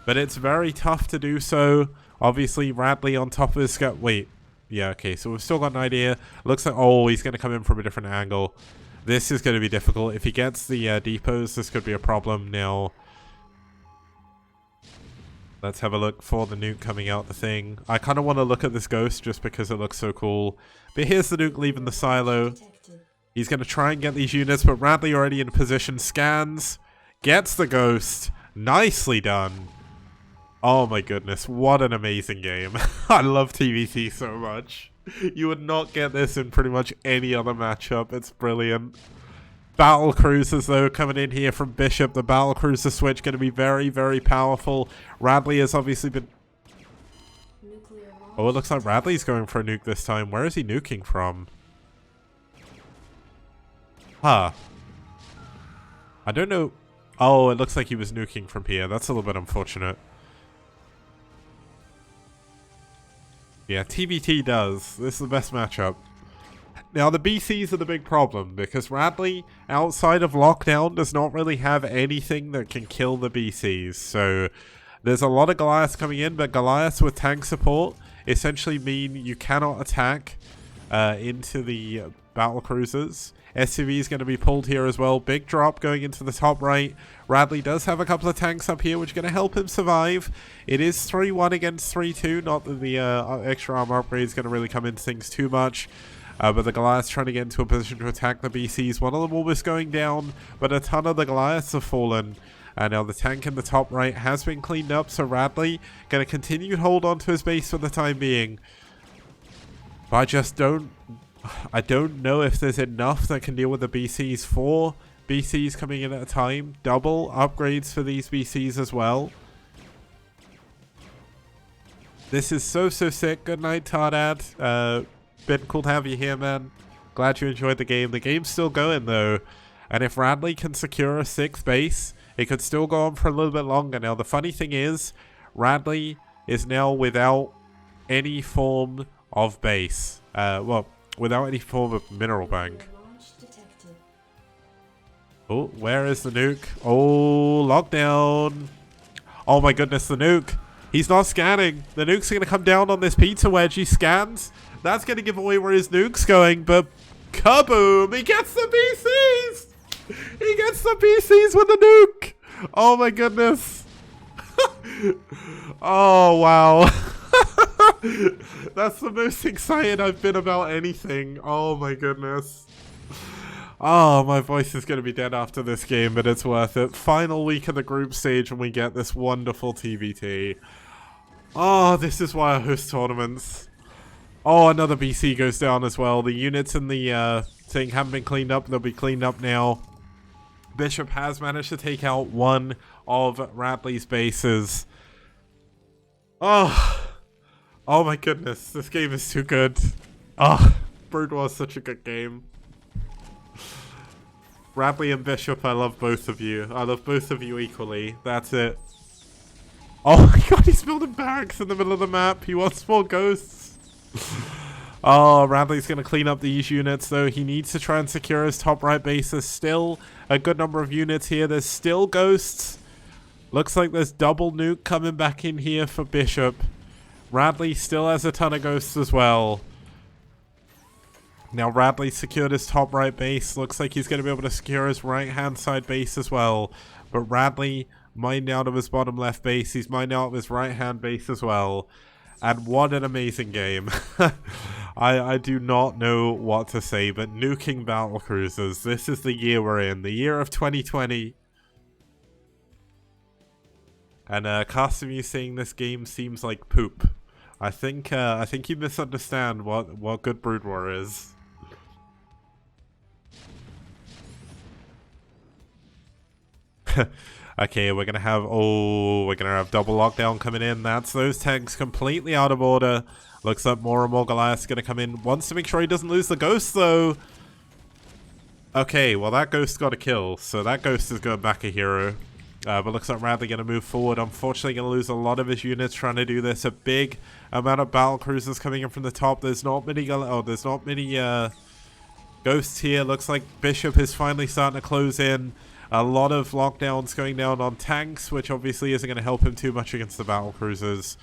but it's very tough to do so. Obviously, Radley on top of his scout. Wait, yeah, okay. So we've still got an idea. Looks like he's gonna come in from a different angle. This is gonna be difficult. If he gets the depots, this could be a problem now. Let's have a look for the nuke coming out the thing. I kind of want to look at this ghost just because it looks so cool. But here's the nuke leaving the silo. He's going to try and get these units, but Radley already in position. Scans. Gets the ghost. Nicely done. Oh my goodness. What an amazing game. I love TVT so much. You would not get this in pretty much any other matchup. It's brilliant. Battle cruisers though coming in here from Bishop. The battle cruiser switch going to be very, very powerful. Radley has obviously been... Oh, it looks like Radley's going for a nuke this time. Where is he nuking from? Huh. I don't know. Oh, it looks like he was nuking from here. That's a little bit unfortunate. Yeah, TBT does. This is the best matchup. Now, the BCs are the big problem, because Radley, outside of lockdown, does not really have anything that can kill the BCs. So, there's a lot of Goliaths coming in, but Goliaths with tank support essentially mean you cannot attack into the battle cruisers. SCV is going to be pulled here as well. Big drop going into the top right. Radley does have a couple of tanks up here, which are going to help him survive. It is 3-1 against 3-2. Not that the extra armor upgrade is going to really come into things too much. But the Goliaths trying to get into a position to attack the BCs. One of them almost going down, but a ton of the Goliaths have fallen. And now the tank in the top right has been cleaned up, so Radley going to continue to hold on to his base for the time being. But I don't know if there's enough that can deal with the BCs. 4 BCs coming in at a time. Double upgrades for these BCs as well. This is so sick. Good night, Tardad. Been cool to have you here, man. Glad you enjoyed the game. The game's still going, though. And if Radley can secure a 6th base, it could still go on for a little bit longer. Now, the funny thing is, Radley is now without any form of base. Well, without any form of mineral bank. Oh, where is the nuke? Oh, lockdown. Oh my goodness, the nuke. He's not scanning. The nuke's going to come down on this pizza wedge. He scans. That's going to give away where his nuke's going, but Kaboom! He gets the BCs! He gets the BCs with the nuke! Oh my goodness. Oh wow. That's the most excited I've been about anything. Oh my goodness. Oh, my voice is going to be dead after this game, but it's worth it. Final week of the group stage and we get this wonderful TBT. Oh, this is why I host tournaments. Oh, another BC goes down as well. The units in the thing haven't been cleaned up. They'll be cleaned up now. Bishop has managed to take out one of Radley's bases. Oh. Oh my goodness. This game is too good. Oh, Brood War is such a good game. Radley and Bishop, I love both of you. I love both of you equally. That's it. Oh my god, he's building barracks in the middle of the map. He wants more ghosts. Oh, Radley's going to clean up these units, though. He needs to try and secure his top right base. There's still a good number of units here. There's still ghosts. Looks like there's double nuke coming back in here for Bishop. Radley still has a ton of ghosts as well. Now Radley secured his top right base. Looks like he's going to be able to secure his right hand side base as well. But Radley mined out of his bottom left base. He's mined out of his right hand base as well. And what an amazing game. I do not know what to say, but nuking battle cruisers. This is the year we're in. The year of 2020. And Custom, you saying this game seems like poop. I think you misunderstand what good Brood War is. Okay, we're gonna have double lockdown coming in. That's those tanks completely out of order. Looks like more and more Goliath's gonna come in. Wants to make sure he doesn't lose the ghost though. Okay, well that ghost got a kill, so that ghost is going back a hero. But looks like Radley gonna move forward. Unfortunately gonna lose a lot of his units trying to do this. A big amount of battle cruisers coming in from the top. There's not many ghosts here. Looks like Bishop is finally starting to close in. A lot of lockdowns going down on tanks, which obviously isn't going to help him too much against the battle cruisers.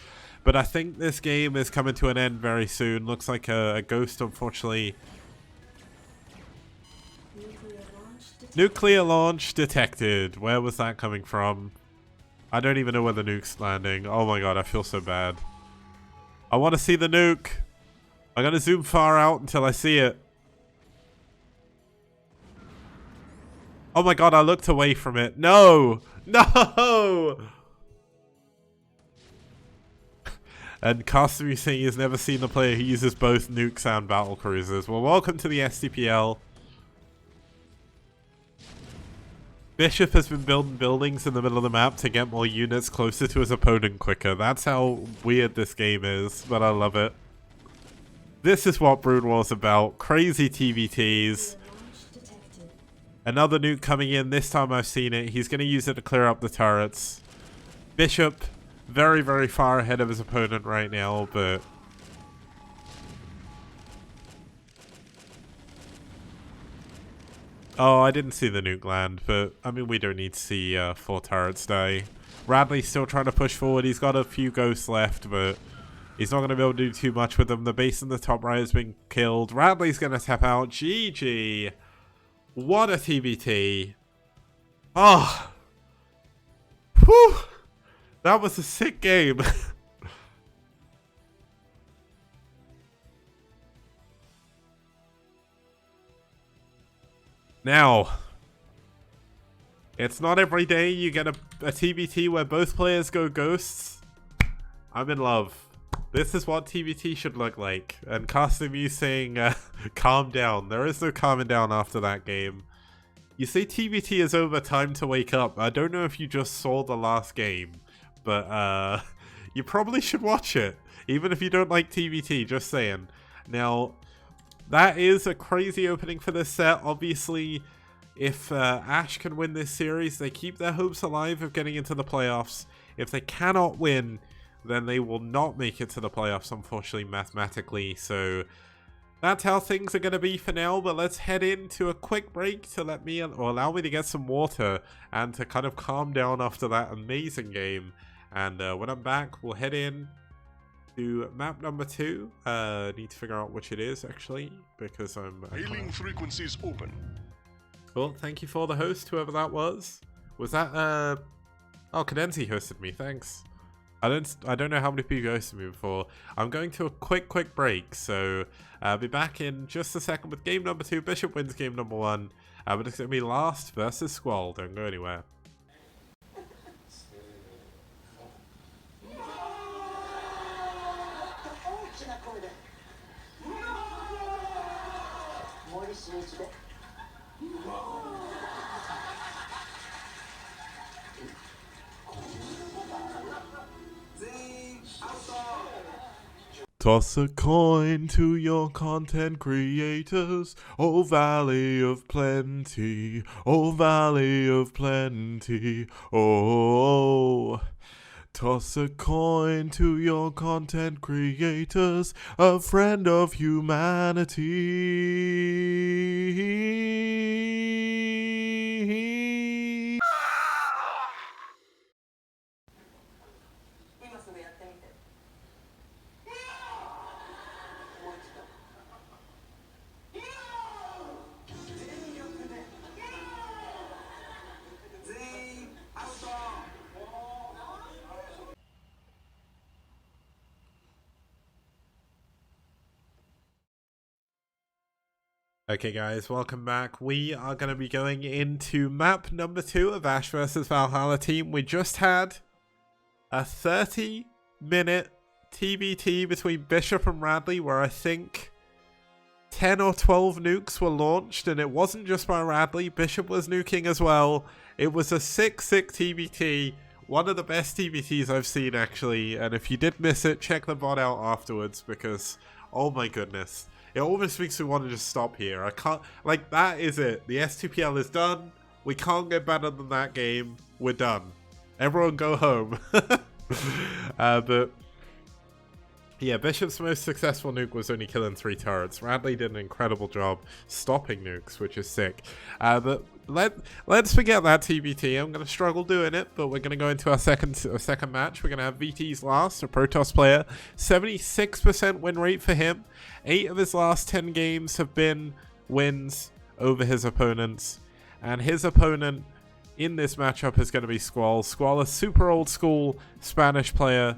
But I think this game is coming to an end very soon. Looks like a ghost, unfortunately. Nuclear launch detected. Where was that coming from? I don't even know where the nuke's landing. Oh my god, I feel so bad. I want to see the nuke. I'm going to zoom far out until I see it. Oh my god, I looked away from it. No! No! And Custom saying he's never seen a player who uses both nukes and battle cruisers. Well, welcome to the STPL. Bishop has been building buildings in the middle of the map to get more units closer to his opponent quicker. That's how weird this game is, but I love it. This is what Brood War's about. Crazy TBTs. Another nuke coming in. This time I've seen it. He's going to use it to clear up the turrets. Bishop, very, very far ahead of his opponent right now, but... Oh, I didn't see the nuke land, but, I mean, we don't need to see 4 turrets die. Radley's still trying to push forward. He's got a few ghosts left, but he's not going to be able to do too much with them. The base in the top right has been killed. Radley's going to tap out. GG. What a TBT. Oh. Whew. That was a sick game. Now, it's not every day you get a TBT where both players go ghosts. I'm in love. This is what TBT should look like. And Custom, you saying, calm down. There is no calming down after that game. You say TBT is over, time to wake up. I don't know if you just saw the last game, but you probably should watch it. Even if you don't like TBT, just saying. Now, that is a crazy opening for this set. Obviously, if aSh can win this series, they keep their hopes alive of getting into the playoffs. If they cannot win, then they will not make it to the playoffs, unfortunately, mathematically. So that's how things are going to be for now. But let's head into a quick break to allow me to get some water and to kind of calm down after that amazing game. And when I'm back, we'll head in to map number 2. Need to figure out which it is actually, because I'm Hailing frequencies open. Well, thank you for the host, whoever that was. Was that oh, Cadenzi hosted me, thanks. I don't know how many people hosted me before. I'm going to a quick break, so I'll be back in just a second with game number 2. Bishop wins game number 1. But it's gonna be Last versus Squall. Don't go anywhere. Toss a coin to your content creators, oh Valley of Plenty, oh Valley of Plenty, oh. Toss a coin to your content creators, a friend of humanity. Okay guys, welcome back. We are going to be going into map number 2 of aSh versus Valhalla team. We just had a 30-minute TBT between Bishop and Radley where I think 10 or 12 nukes were launched, and it wasn't just by Radley. Bishop was nuking as well. It was a 6-6 TBT. One of the best TBTs I've seen actually, and if you did miss it, check the VOD out afterwards because, oh my goodness. It almost makes me want to just stop here. I can't, like, that is it. The STPL is done. We can't get better than that game. We're done. Everyone go home. But yeah, Bishop's most successful nuke was only killing 3 turrets. Radley did an incredible job stopping nukes, which is sick. But let's forget that TBT. I'm going to struggle doing it, but we're going to go into our second match. We're going to have VT's Last, a Protoss player. 76% win rate for him. 8 of his last 10 games have been wins over his opponents. And his opponent in this matchup is going to be Squall. Squall, a super old school Spanish player.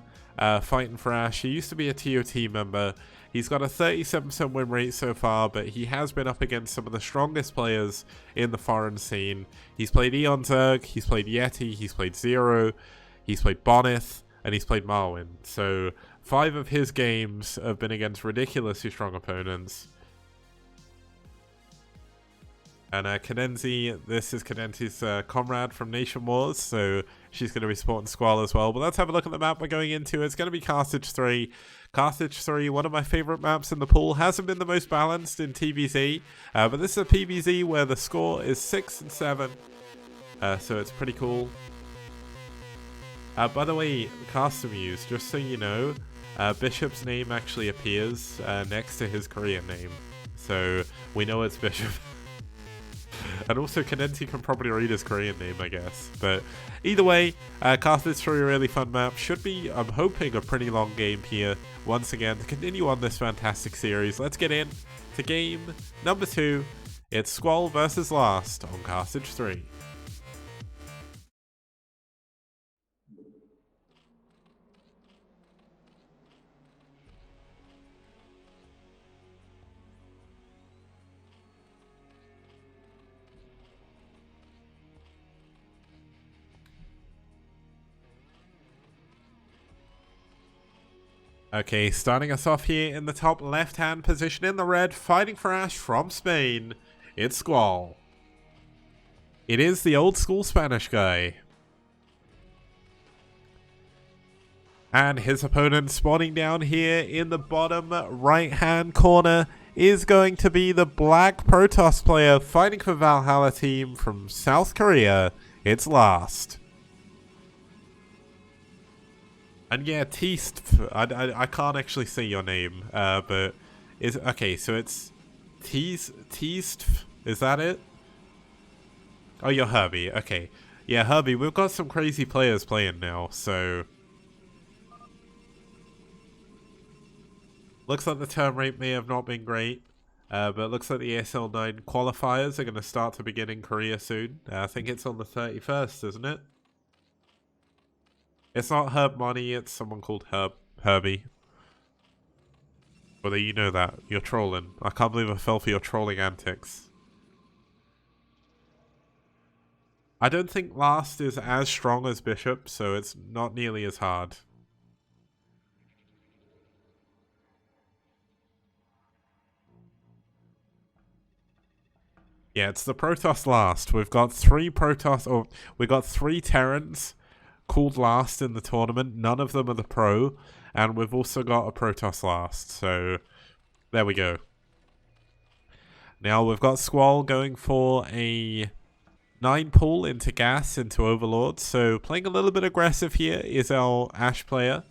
Fighting for aSh. He used to be a TOT member. He's got a 37% win rate so far, but he has been up against some of the strongest players in the foreign scene. He's played Eon Zerg, he's played Yeti, he's played Zero, he's played Bonneth, and he's played Marwyn. So 5 of his games have been against ridiculously strong opponents. And Cadenzi, this is Cadenzi's comrade from Nation Wars, so she's going to be supporting Squall as well. But let's have a look at the map we're going into. It's going to be Carthage 3. Carthage 3, one of my favorite maps in the pool. Hasn't been the most balanced in TVZ, but this is a PVZ where the score is 6 and 7. So it's pretty cool. By the way, Custom Use, just so you know, Bishop's name actually appears next to his Korean name. So we know it's Bishop. And also, Cadenzi can probably read his Korean name, I guess. But either way, Carthage 3, a really fun map. Should be, I'm hoping, a pretty long game here. Once again, to continue on this fantastic series, let's get in to game number 2. It's Squall versus Last on Carthage 3. Okay, starting us off here in the top left-hand position in the red, fighting for aSh from Spain, it's Squall. It is the old school Spanish guy. And his opponent spawning down here in the bottom right-hand corner is going to be the Black Protoss player fighting for Valhalla team from South Korea. It's Last. And yeah, Teast, I can't actually say your name, but is okay. So it's Teast. Is that it? Oh, you're Herbie. Okay, yeah, Herbie. We've got some crazy players playing now. So Looks like the turn rate may have not been great. But it looks like the ASL 9 qualifiers are going to start to begin in Korea soon. I think it's on the 31st, isn't it? It's not Herb Money, it's someone called Herbie. Whether you know that. You're trolling. I can't believe I fell for your trolling antics. I don't think Last is as strong as Bishop, so it's not nearly as hard. Yeah, it's the Protoss Last. We've got 3 Protoss, or we've got 3 Terrans called Last in the tournament. None of them are the Pro, and we've also got a Protoss Last. So there we go. Now we've got Squall going for a 9 pull into gas into Overlord. So playing a little bit aggressive here is our aSh player.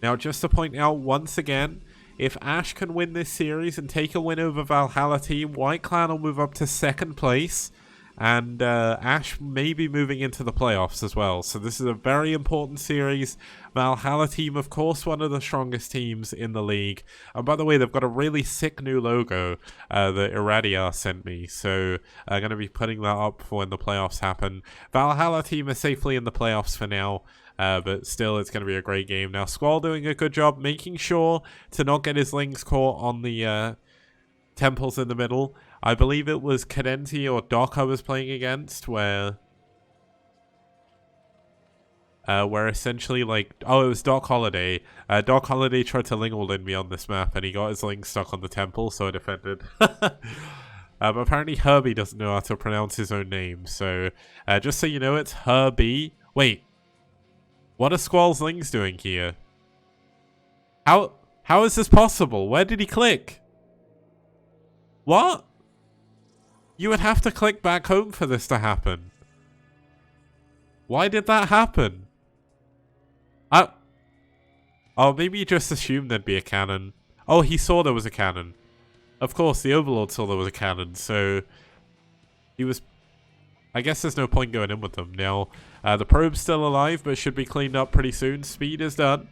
Now just to point out once again, if aSh can win this series and take a win over Valhalla team, White Clan will move up to 2nd place. And aSh may be moving into the playoffs as well. So this is a very important series. Valhalla team, of course, one of the strongest teams in the league. And by the way, they've got a really sick new logo that Iradia sent me. So I'm going to be putting that up for when the playoffs happen. Valhalla team is safely in the playoffs for now. But still, it's going to be a great game. Now, Squall doing a good job making sure to not get his links caught on the temples in the middle. I believe it was Cadenti or Doc I was playing against, where essentially, like, oh, it was Doc Holiday. Doc Holiday tried to Lingle in me on this map, and he got his link stuck on the temple, so I defended. But apparently Herbie doesn't know how to pronounce his own name, so just so you know, it's Herbie. Wait. What are Squall's links doing here? How is this possible? Where did he click? What? You would have to click back home for this to happen. Why did that happen? Oh, maybe you just assumed there'd be a cannon. Oh, he saw there was a cannon. Of course, the Overlord saw there was a cannon, so he was... I guess there's no point going in with them. Now, the probe's still alive, but should be cleaned up pretty soon. Speed is done.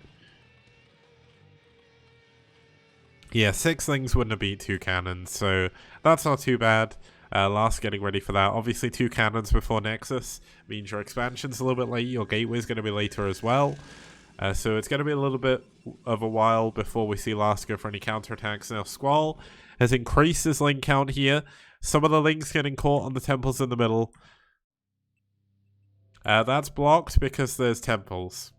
Yeah, 6 things wouldn't have beat 2 cannons, so that's not too bad. Last getting ready for that. Obviously, 2 cannons before Nexus means your expansion's a little bit late. Your gateway's going to be later as well. So it's going to be a little bit of a while before we see Last go for any counterattacks. Now, Squall has increased his link count here. Some of the links getting caught on the temples in the middle. That's blocked because there's temples.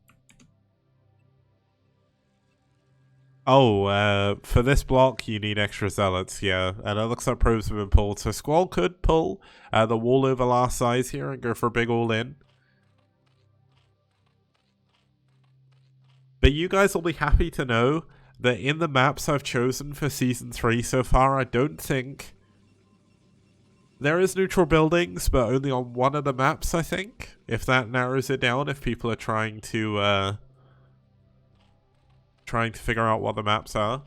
Oh, for this block, you need extra zealots, yeah. And it looks like probes have been pulled. So Squall could pull the wall over Last size here and go for a big all-in. But you guys will be happy to know that in the maps I've chosen for Season 3 so far, I don't think... There is neutral buildings, but only on one of the maps, I think. If that narrows it down, if people are trying to figure out what the maps are.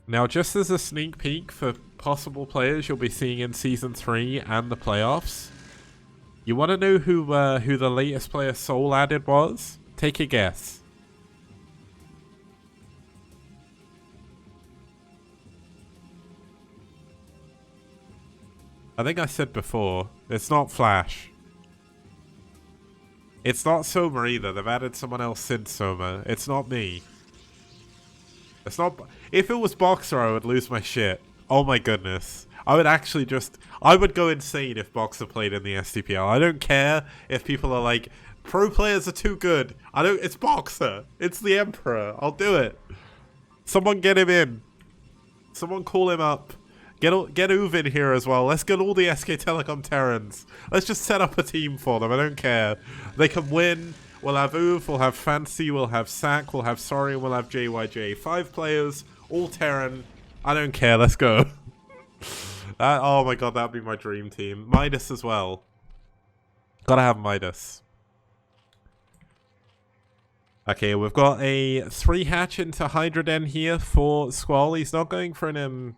Now, just as a sneak peek for possible players you'll be seeing in Season 3 and the playoffs, you want to know who the latest player Soul added was? Take a guess. I think I said before, it's not Flash. It's not Soma either. They've added someone else since Soma. It's not me. It's not... If it was Boxer, I would lose my shit. Oh my goodness. I would actually just... I would go insane if Boxer played in the STPL. I don't care if people are like, pro players are too good. I don't... It's Boxer. It's the Emperor. I'll do it. Someone get him in. Someone call him up. Get Uv in here as well. Let's get all the SK Telecom Terrans. Let's just set up a team for them. I don't care. They can win. We'll have Uv, we'll have Fancy, we'll have Sack, we'll have Sorry, and we'll have JYJ. 5 players, all Terran. I don't care. Let's go. Oh my god, that'd be my dream team. Midas as well. Gotta have Midas. Okay, we've got a 3 hatch into Hydra Den here for Squall. He's not going for an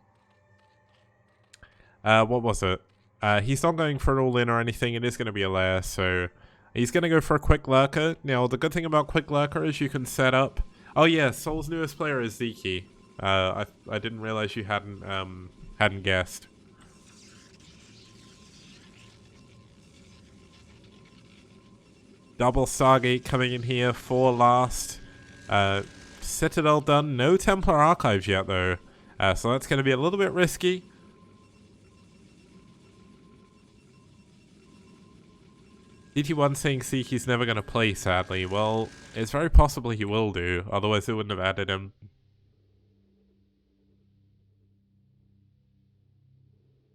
what was it? He's not going for an all-in or anything. It is going to be a lair, so he's going to go for a quick lurker. Now, the good thing about quick lurker is you can set up... Oh yeah, Soul's newest player is Zeki. I didn't realize you hadn't guessed. Double Stargate coming in here for last. Citadel done. No Templar Archives yet, though. So that's going to be a little bit risky. DT1 saying Zeki's never going to play, sadly. Well, it's very possible he will do. Otherwise, they wouldn't have added him.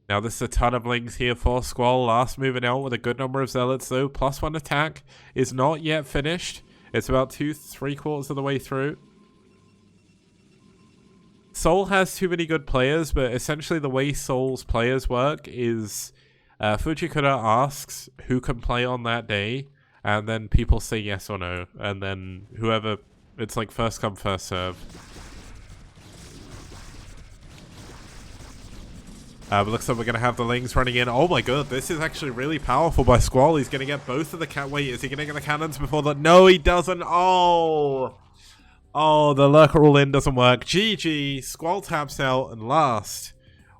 Now, there's a ton of links here for Squall. Last moving out with a good number of Zealots, though. +1 attack is not yet finished. It's about 2-3/4 of the way through. Soul has too many good players, but essentially the way Soul's players work is Fujikura asks who can play on that day, and then people say yes or no, and then whoever, it's like first come, first serve. But looks like we're going to have the Lings running in. Oh my god, this is actually really powerful by Squall. He's going to get both of the wait, is he going to get the cannons before the... No, he doesn't. Oh, the Lurker all in doesn't work. GG. Squall taps out and last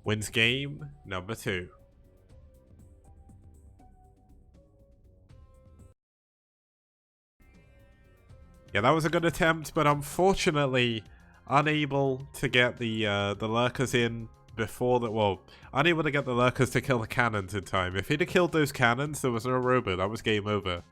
wins game number 2. Yeah, that was a good attempt, but unfortunately unable to get the Lurkers in before that. Well, unable to get the Lurkers to kill the cannons in time. If he'd have killed those cannons, there was no robot. That was game over.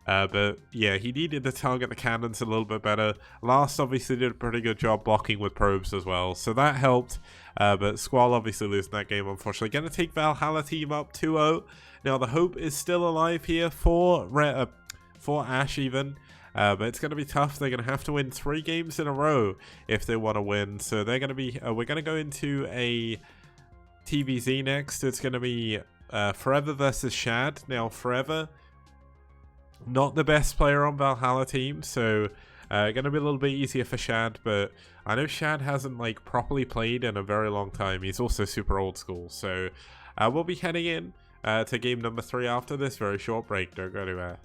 But yeah, he needed to target the cannons a little bit better. Last obviously did a pretty good job blocking with probes as well, so that helped. But Squall obviously losing that game, unfortunately. Going to take Valhalla team up 2-0. Now the hope is still alive here for aSh even. But it's going to be tough. They're going to have to win 3 games in a row if they want to win. So they're going to be... we're going to go into a TVZ next. It's going to be Forever versus Shad. Now, Forever, not the best player on Valhalla team. So going to be a little bit easier for Shad. But I know Shad hasn't like properly played in a very long time. He's also super old school. So we'll be heading in to game number 3 after this very short break. Don't go anywhere.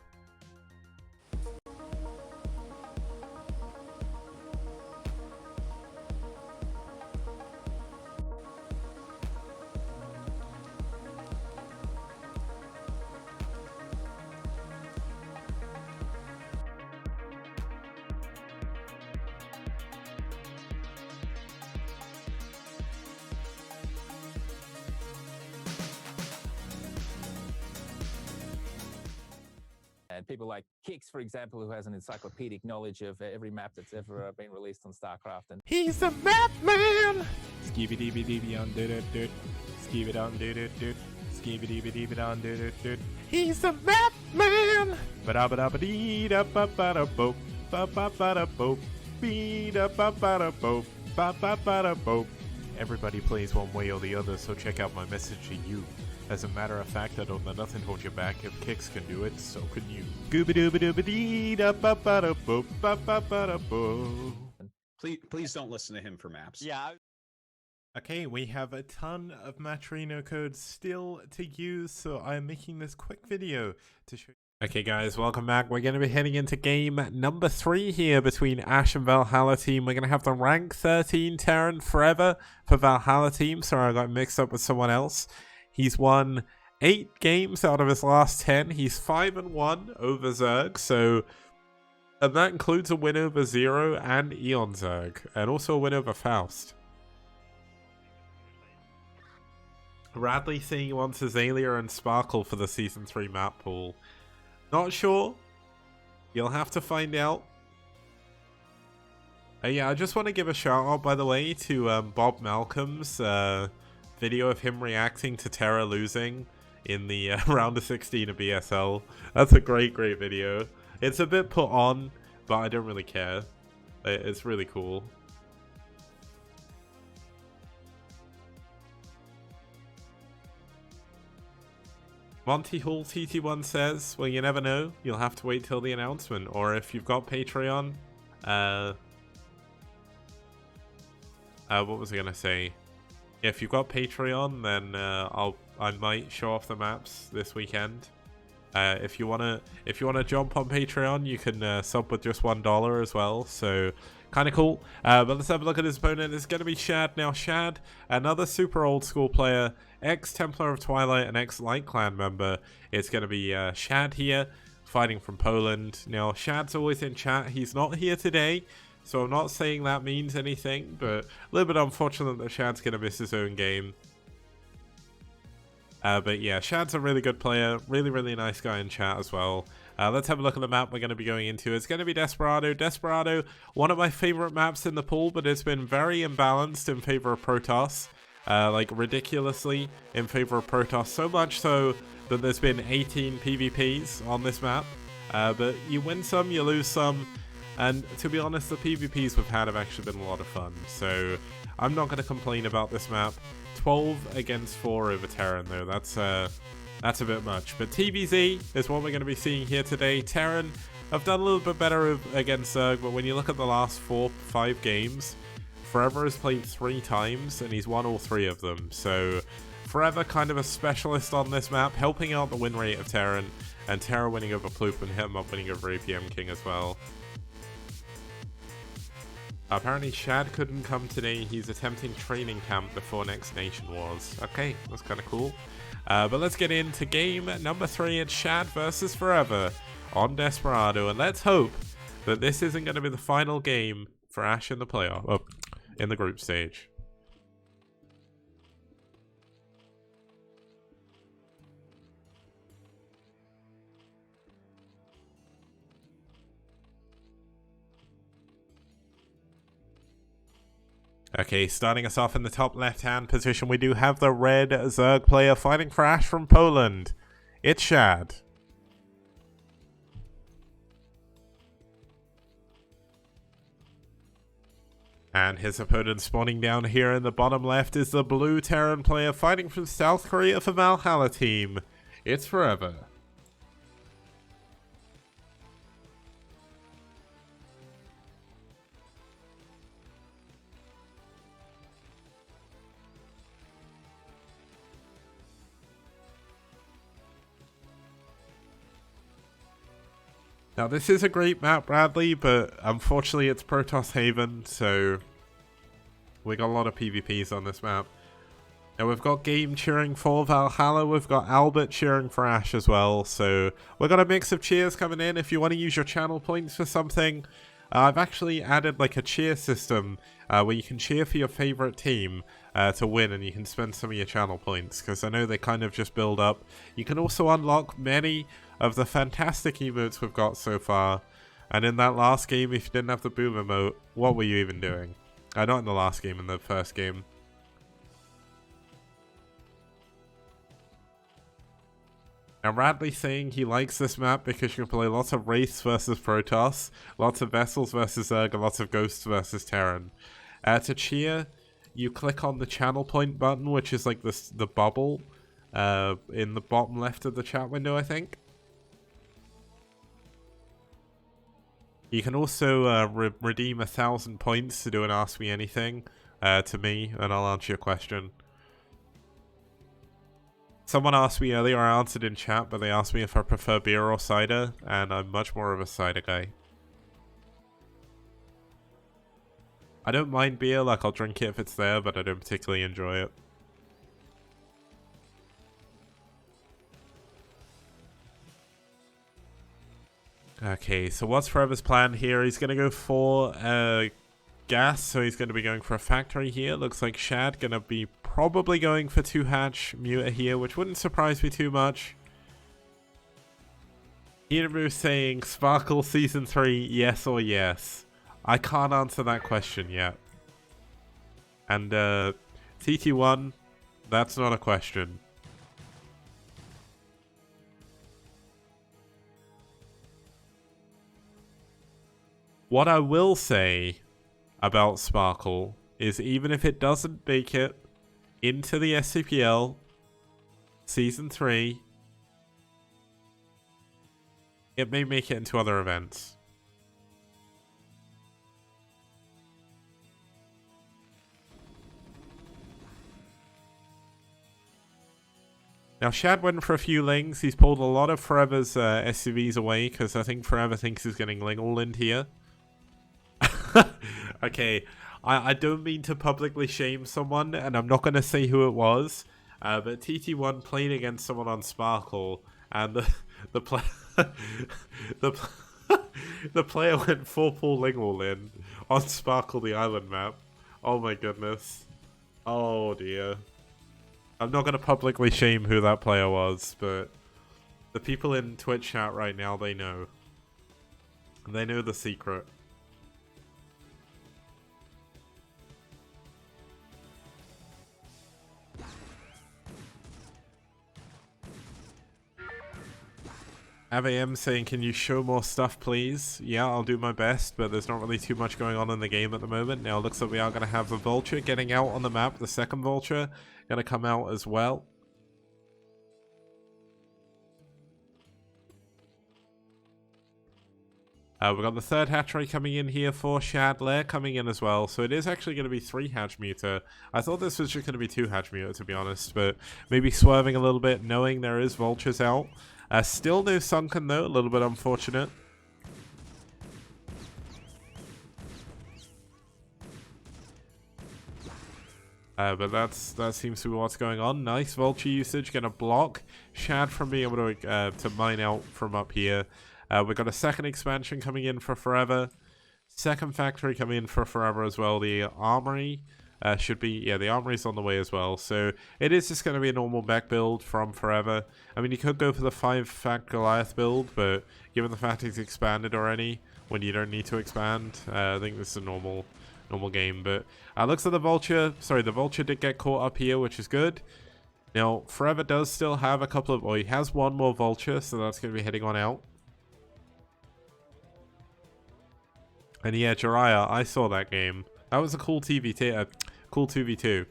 And people like Kix, for example, who has an encyclopedic knowledge of every map that's ever been released on StarCraft. And he's a map man! Skibidi on do. Skibidi on do. Skibidi on do. He's a map man! Ba-da-ba-da-ba-dee da ba-ba-da-bo. Ba-ba-ba-da-bo. Be-da-ba-ba-da-bo. Ba-ba-ba-da-bo. Everybody plays one way or the other, so check out my message to you. As a matter of fact, I don't let nothing hold you back. If Kix can do it, so can you. Please don't listen to him for maps. yeah. Okay, we have a ton of Matrino codes still to use, so I'm making this quick video to show you. Okay guys, welcome back. We're going to be heading into game number 3 here between aSh and Valhalla team. We're going to have the rank 13 Terran Forever for Valhalla team. Sorry, I got mixed up with someone else. He's won 8 games out of his last 10. He's 5-1 over Zerg, and that includes a win over Zero and Eon Zerg, and also a win over Faust. Radley saying he wants Azalea and Sparkle for the Season 3 map pool. Not sure. You'll have to find out. Yeah, I just want to give a shout out, by the way, to Bob Malcolm's video of him reacting to Terra losing in the round of 16 of BSL. That's a great video. It's a bit put on, but I don't really care. It's really cool. Monty Hall TT1 says, well, you never know. You'll have to wait till the announcement. Or if you've got Patreon, what was I gonna say? If you've got Patreon, then I might show off the maps this weekend. If you wanna jump on Patreon, you can sub with just $1 as well. So kind of cool. But let's have a look at his opponent. It's gonna be Shad. Now Shad, another super old school player, ex-Templar of Twilight and ex-Light Clan member. It's gonna be Shad here, fighting from Poland. Now Shad's always in chat. He's not here today, so I'm not saying that means anything, but a little bit unfortunate that Shad's gonna miss his own game. But yeah, Shad's a really good player, really nice guy in chat as well. Let's have a look at the map we're going to be going into. It's going to be Desperado. Desperado, one of my favorite maps in the pool, but it's been very imbalanced in favor of Protoss. Like ridiculously in favor of Protoss, so much so that there's been 18 PvPs on this map. But you win some, you lose some, and to be honest, the PvPs we've had have actually been a lot of fun. So I'm not going to complain about this map. 12 against 4 over Terran though, that's a bit much. But TVZ is what we're going to be seeing here today. Terran have done a little bit better against Zerg, but when you look at the last 4-5 games, Forever has played 3 times and he's won all 3 of them. So Forever kind of a specialist on this map, helping out the win rate of Terran, and Terra winning over Ploop and him up winning over APM King as well. Apparently Shad couldn't come today. He's attempting training camp before Next Nation Wars. Okay, that's kind of cool. But let's get into game number 3. It's Shad versus Forever on Desperado. And let's hope that this isn't going to be the final game for aSh in the playoff. Oh, in the group stage. Okay, starting us off in the top left-hand position, we do have the red Zerg player fighting for aSh from Poland. It's Shad. And his opponent spawning down here in the bottom left is the blue Terran player fighting from South Korea for Valhalla team. It's Forever. Now this is a great map, Bradley, but unfortunately it's Protoss Haven, so we got a lot of PvPs on this map. Now we've got Game cheering for Valhalla, we've got Albert cheering for aSh as well, so we've got a mix of cheers coming in. If you want to use your channel points for something, I've actually added like a cheer system where you can cheer for your favorite team to win, and you can spend some of your channel points, because I know they kind of just build up. You can also unlock many of the fantastic emotes we've got so far, and in that last game, if you didn't have the boom emote, what were you even doing? Not in the last game, in the first game. Now Radley saying he likes this map because you can play lots of Wraiths versus Protoss, lots of Vessels versus Zerg, and lots of Ghosts versus Terran. To cheer, you click on the channel point button, which is like the bubble in the bottom left of the chat window, I think. You can also redeem 1,000 points to do an Ask Me Anything to me, and I'll answer your question. Someone asked me earlier, I answered in chat, but they asked me if I prefer beer or cider, and I'm much more of a cider guy. I don't mind beer, like I'll drink it if it's there, but I don't particularly enjoy it. Okay, so what's Forever's plan here? He's going to go for gas, so he's going to be going for a factory here. Looks like Shad going to be probably going for 2-hatch Muta here, which wouldn't surprise me too much. Inaru saying Sparkle Season 3, yes or yes. I can't answer that question yet. And TT1, that's not a question. What I will say about Sparkle is even if it doesn't make it into the STPL Season 3, it may make it into other events. Now, Shad went for a few lings. He's pulled a lot of Forever's SCVs away because I think Forever thinks he's getting Lingle in here. Okay, I don't mean to publicly shame someone, and I'm not going to say who it was, but TT1 played against someone on Sparkle, and the player went full pull Lingle in on Sparkle, the island map. Oh my goodness. Oh dear. I'm not going to publicly shame who that player was, but the people in Twitch chat right now, they know. They know the secret. AVM saying, can you show more stuff, please? Yeah, I'll do my best, but there's not really too much going on in the game at the moment. Now, it looks like we are going to have the Vulture getting out on the map. The second Vulture going to come out as well. We've got the third hatchery coming in here for Shad, Lair coming in as well. So it is actually going to be 3 hatch muter. I thought this was just going to be 2 hatch muter, to be honest, but maybe swerving a little bit, knowing there is Vultures out. Still no Sunken though, a little bit unfortunate. But that seems to be what's going on. Nice Vulture usage, gonna block Shad from being able to mine out from up here. We've got a second expansion coming in for Forever. Second factory coming in for Forever as well. The Armory should be, yeah, the Armory's on the way as well. So it is just going to be a normal back build from Forever. I mean, you could go for the 5-fact Goliath build, but given the fact it's expanded already, when you don't need to expand, I think this is a normal game. But looks like the Vulture did get caught up here, which is good. Now, Forever does still have a couple of, well, he has one more Vulture, so that's going to be heading on out. And yeah, Jiraiya, I saw that game. That was a cool cool 2v2.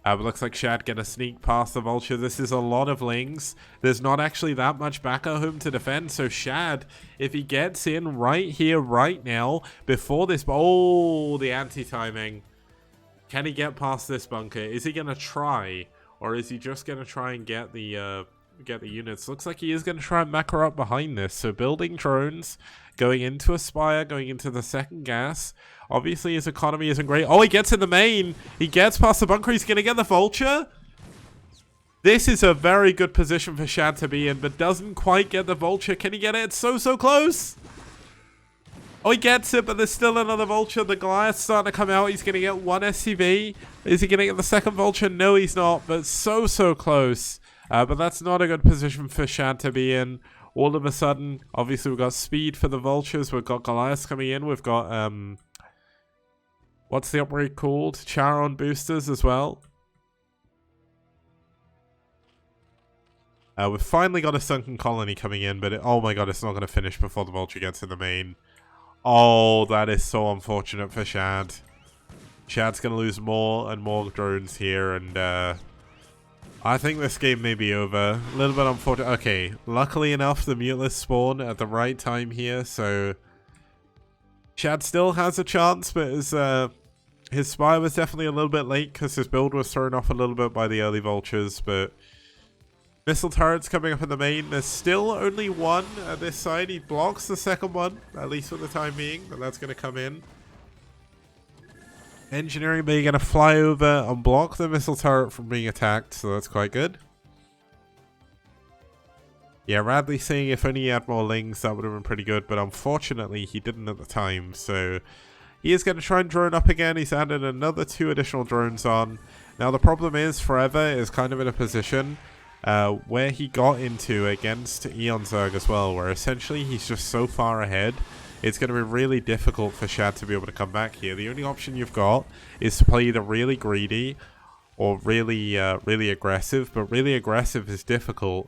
But looks like Shad gonna sneak past the Vulture. This is a lot of lings. There's not actually that much back at home to defend. So Shad, if he gets in right here, right now, before this... Oh, the anti-timing. Can he get past this bunker? Is he gonna try? Or is he just gonna try and get the units? Looks like he is gonna try and macro up behind this. So building drones, going into a Spire, going into the second gas. Obviously, his economy isn't great. Oh, he gets in the main. He gets past the bunker. He's going to get the Vulture. This is a very good position for Shad to be in, but doesn't quite get the Vulture. Can he get it? It's so close. Oh, he gets it, but there's still another Vulture. The Goliath's starting to come out. He's going to get 1 SCV. Is he going to get the second Vulture? No, he's not, but so close. But that's not a good position for Shad to be in. All of a sudden, obviously, we've got speed for the Vultures. We've got Goliaths coming in. We've got... what's the upgrade called? Charon boosters as well. We've finally got a Sunken Colony coming in, but oh my god, it's not going to finish before the Vulture gets in the main. Oh, that is so unfortunate for Shad. Shad's going to lose more and more drones here, and I think this game may be over. A little bit unfortunate. Okay, luckily enough, the Muteless spawn at the right time here, so... Shad still has a chance, but his Spire was definitely a little bit late because his build was thrown off a little bit by the early Vultures, but missile turrets coming up in the main. There's still only one at this side. He blocks the second one, at least for the time being, but that's going to come in. Engineering Bay going to fly over and block the missile turret from being attacked, so that's quite good. Yeah, Radley saying if only he had more lings, that would have been pretty good, but unfortunately he didn't at the time, so he is going to try and drone up again. He's added another 2 additional drones on. Now the problem is Forever is kind of in a position where he got into against Eon Zerg as well, where essentially he's just so far ahead, it's going to be really difficult for Shad to be able to come back here. The only option you've got is to play either really greedy or really aggressive, but really aggressive is difficult.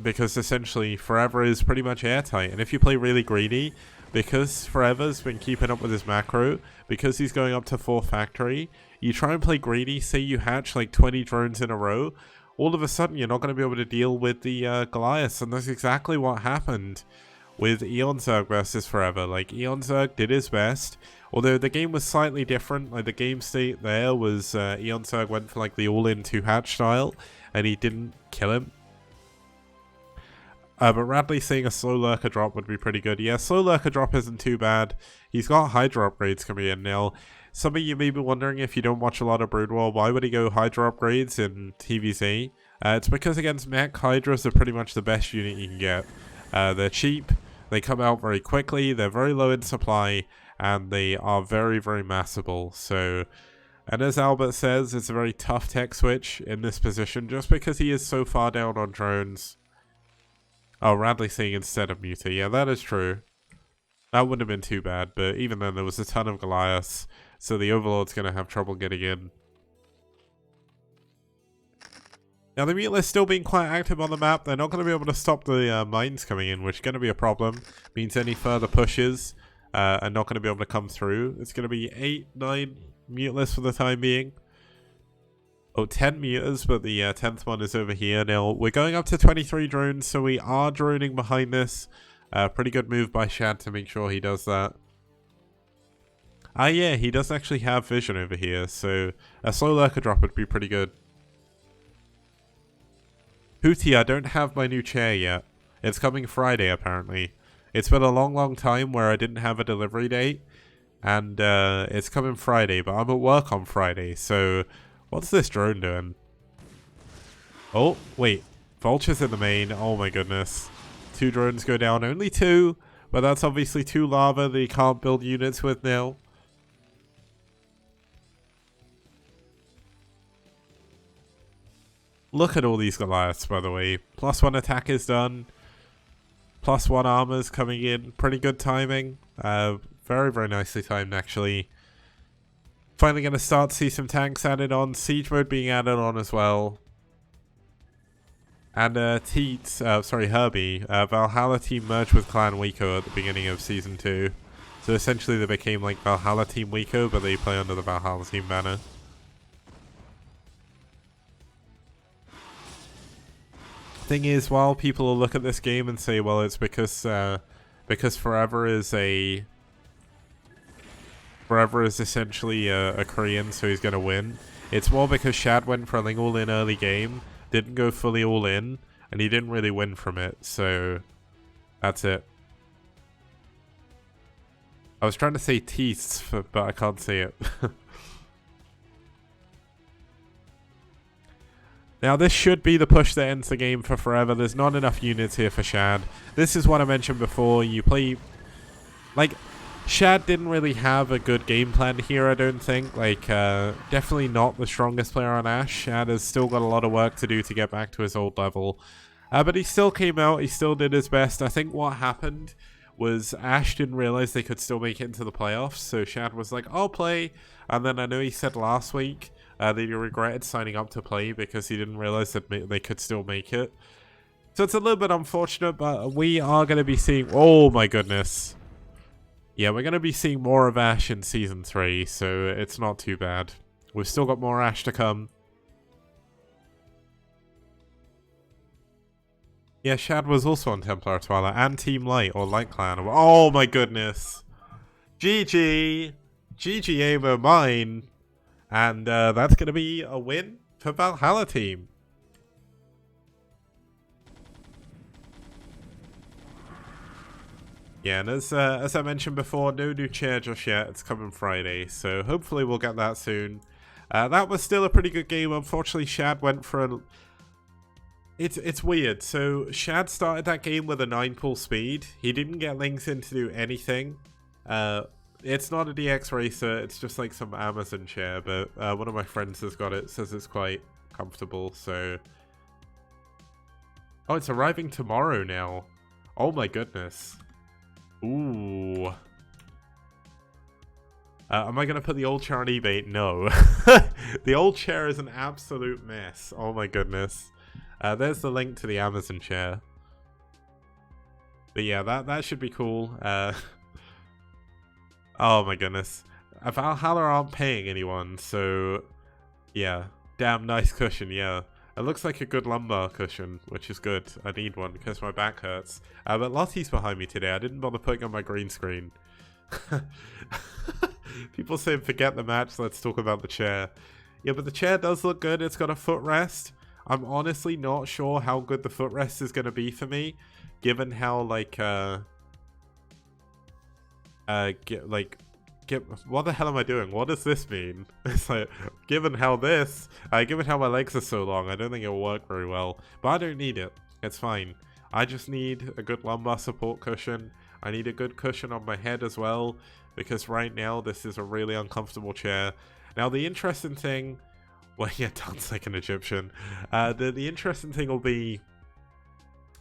Because essentially Forever is pretty much airtight, and if you play really greedy, because Forever's been keeping up with his macro, because he's going up to 4 factory, you try and play greedy, say you hatch like 20 drones in a row, all of a sudden you're not going to be able to deal with the Goliaths, and that's exactly what happened with Eon Zerg versus Forever. Like, Eon Zerg did his best, although the game was slightly different. Like, the game state there was Eon Zerg went for like the all-in 2-hatch style, and he didn't kill him. But Radley saying a slow lurker drop would be pretty good. Yeah, slow lurker drop isn't too bad. He's got Hydra upgrades coming in now. Some of you may be wondering, if you don't watch a lot of Brood War, why would he go Hydra upgrades in TVZ? It's because against mech, Hydras are pretty much the best unit you can get. They're cheap, they come out very quickly, they're very low in supply, and they are very, very massable. So, and as Albert says, it's a very tough tech switch in this position, just because he is so far down on drones. Oh, Radley saying instead of Muta. Yeah, that is true. That wouldn't have been too bad, but even then there was a ton of Goliaths, so the Overlord's going to have trouble getting in. Now, the Mutalists still being quite active on the map. They're not going to be able to stop the mines coming in, which is going to be a problem. Means any further pushes are not going to be able to come through. It's going to be 8, 9 Mutalists for the time being. Oh, 10 mutas, but the 10th one is over here. Now, we're going up to 23 drones, so we are droning behind this. Pretty good move by Shad to make sure he does that. Ah, yeah, he does actually have vision over here, so a slow lurker drop would be pretty good. Hootie, I don't have my new chair yet. It's coming Friday, apparently. It's been a long, long time where I didn't have a delivery date, and it's coming Friday, but I'm at work on Friday, so... What's this drone doing? Oh, wait. Vulture's in the main. Oh my goodness. 2 drones go down. Only 2. But that's obviously 2 lava that you can't build units with now. Look at all these Goliaths, by the way. +1 attack is done. +1 armor's coming in. Pretty good timing. Very, very nicely timed, actually. Finally going to start to see some tanks added on. Siege mode being added on as well. And Herbie, Valhalla team merged with Clan Wiko at the beginning of Season 2. So essentially they became like Valhalla Team Wiko, but they play under the Valhalla team banner. Thing is, while people will look at this game and say, well, it's because Forever is essentially a Korean, so he's going to win. It's more because Shad went for an all-in early game, didn't go fully all-in, and he didn't really win from it, so that's it. I was trying to say teeth, but I can't say it. Now, this should be the push that ends the game for Forever. There's not enough units here for Shad. This is what I mentioned before. You play... Like... Shad didn't really have a good game plan here, I don't think. Like, definitely not the strongest player on aSh. Shad has still got a lot of work to do to get back to his old level. But he still came out, he still did his best. I think what happened was aSh didn't realize they could still make it into the playoffs, so Shad was like, I'll play. And then I know he said last week that he regretted signing up to play because he didn't realize that they could still make it. So it's a little bit unfortunate, but we are going to be seeing... Oh my goodness. Yeah, we're going to be seeing more of aSh in Season 3, so it's not too bad. We've still got more aSh to come. Yeah, Shad was also on Templar Twilight and Team Light, or Light Clan. Oh my goodness. GG. GG Amo mine. And that's going to be a win for Valhalla team. Yeah, and as I mentioned before, no new chair just yet. It's coming Friday, so hopefully we'll get that soon. That was still a pretty good game. Unfortunately, Shad went for a... It's weird. So Shad started that game with a 9-pull speed. He didn't get links in to do anything. It's not a DX racer. It's just like some Amazon chair, but one of my friends has got it. Says it's quite comfortable, so... Oh, it's arriving tomorrow now. Oh my goodness. Ooh. Am I going to put the old chair on eBay? No. The old chair is an absolute mess. Oh my goodness. There's the link to the Amazon chair. But yeah, that should be cool. Oh my goodness. Valhalla aren't paying anyone, so... Yeah. Damn nice cushion, yeah. It looks like a good lumbar cushion, which is good. I need one because my back hurts. But Lottie's behind me today. I didn't bother putting on my green screen. People saying forget the match, let's talk about the chair. Yeah, but the chair does look good. It's got a footrest. I'm honestly not sure how good the footrest is going to be for me, given how, like, what the hell am I doing? What does this mean? It's like, given how my legs are so long, I don't think it'll work very well. But I don't need it. It's fine. I just need a good lumbar support cushion. I need a good cushion on my head as well, because right now this is a really uncomfortable chair. Now the interesting thing, well, yeah, dance like an Egyptian. The interesting thing will be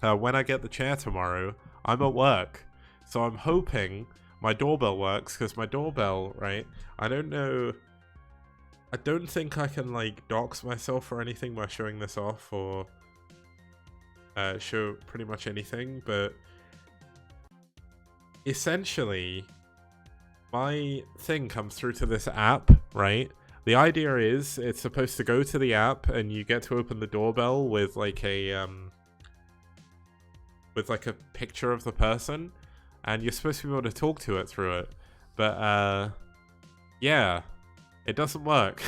when I get the chair tomorrow, I'm at work. So I'm hoping my doorbell works, because my doorbell, right, I don't think I can, like, dox myself or anything by showing this off, or show pretty much anything, but essentially my thing comes through to this app, right? The idea is it's supposed to go to the app and you get to open the doorbell with like a picture of the person, and you're supposed to be able to talk to it through it, but yeah, it doesn't work.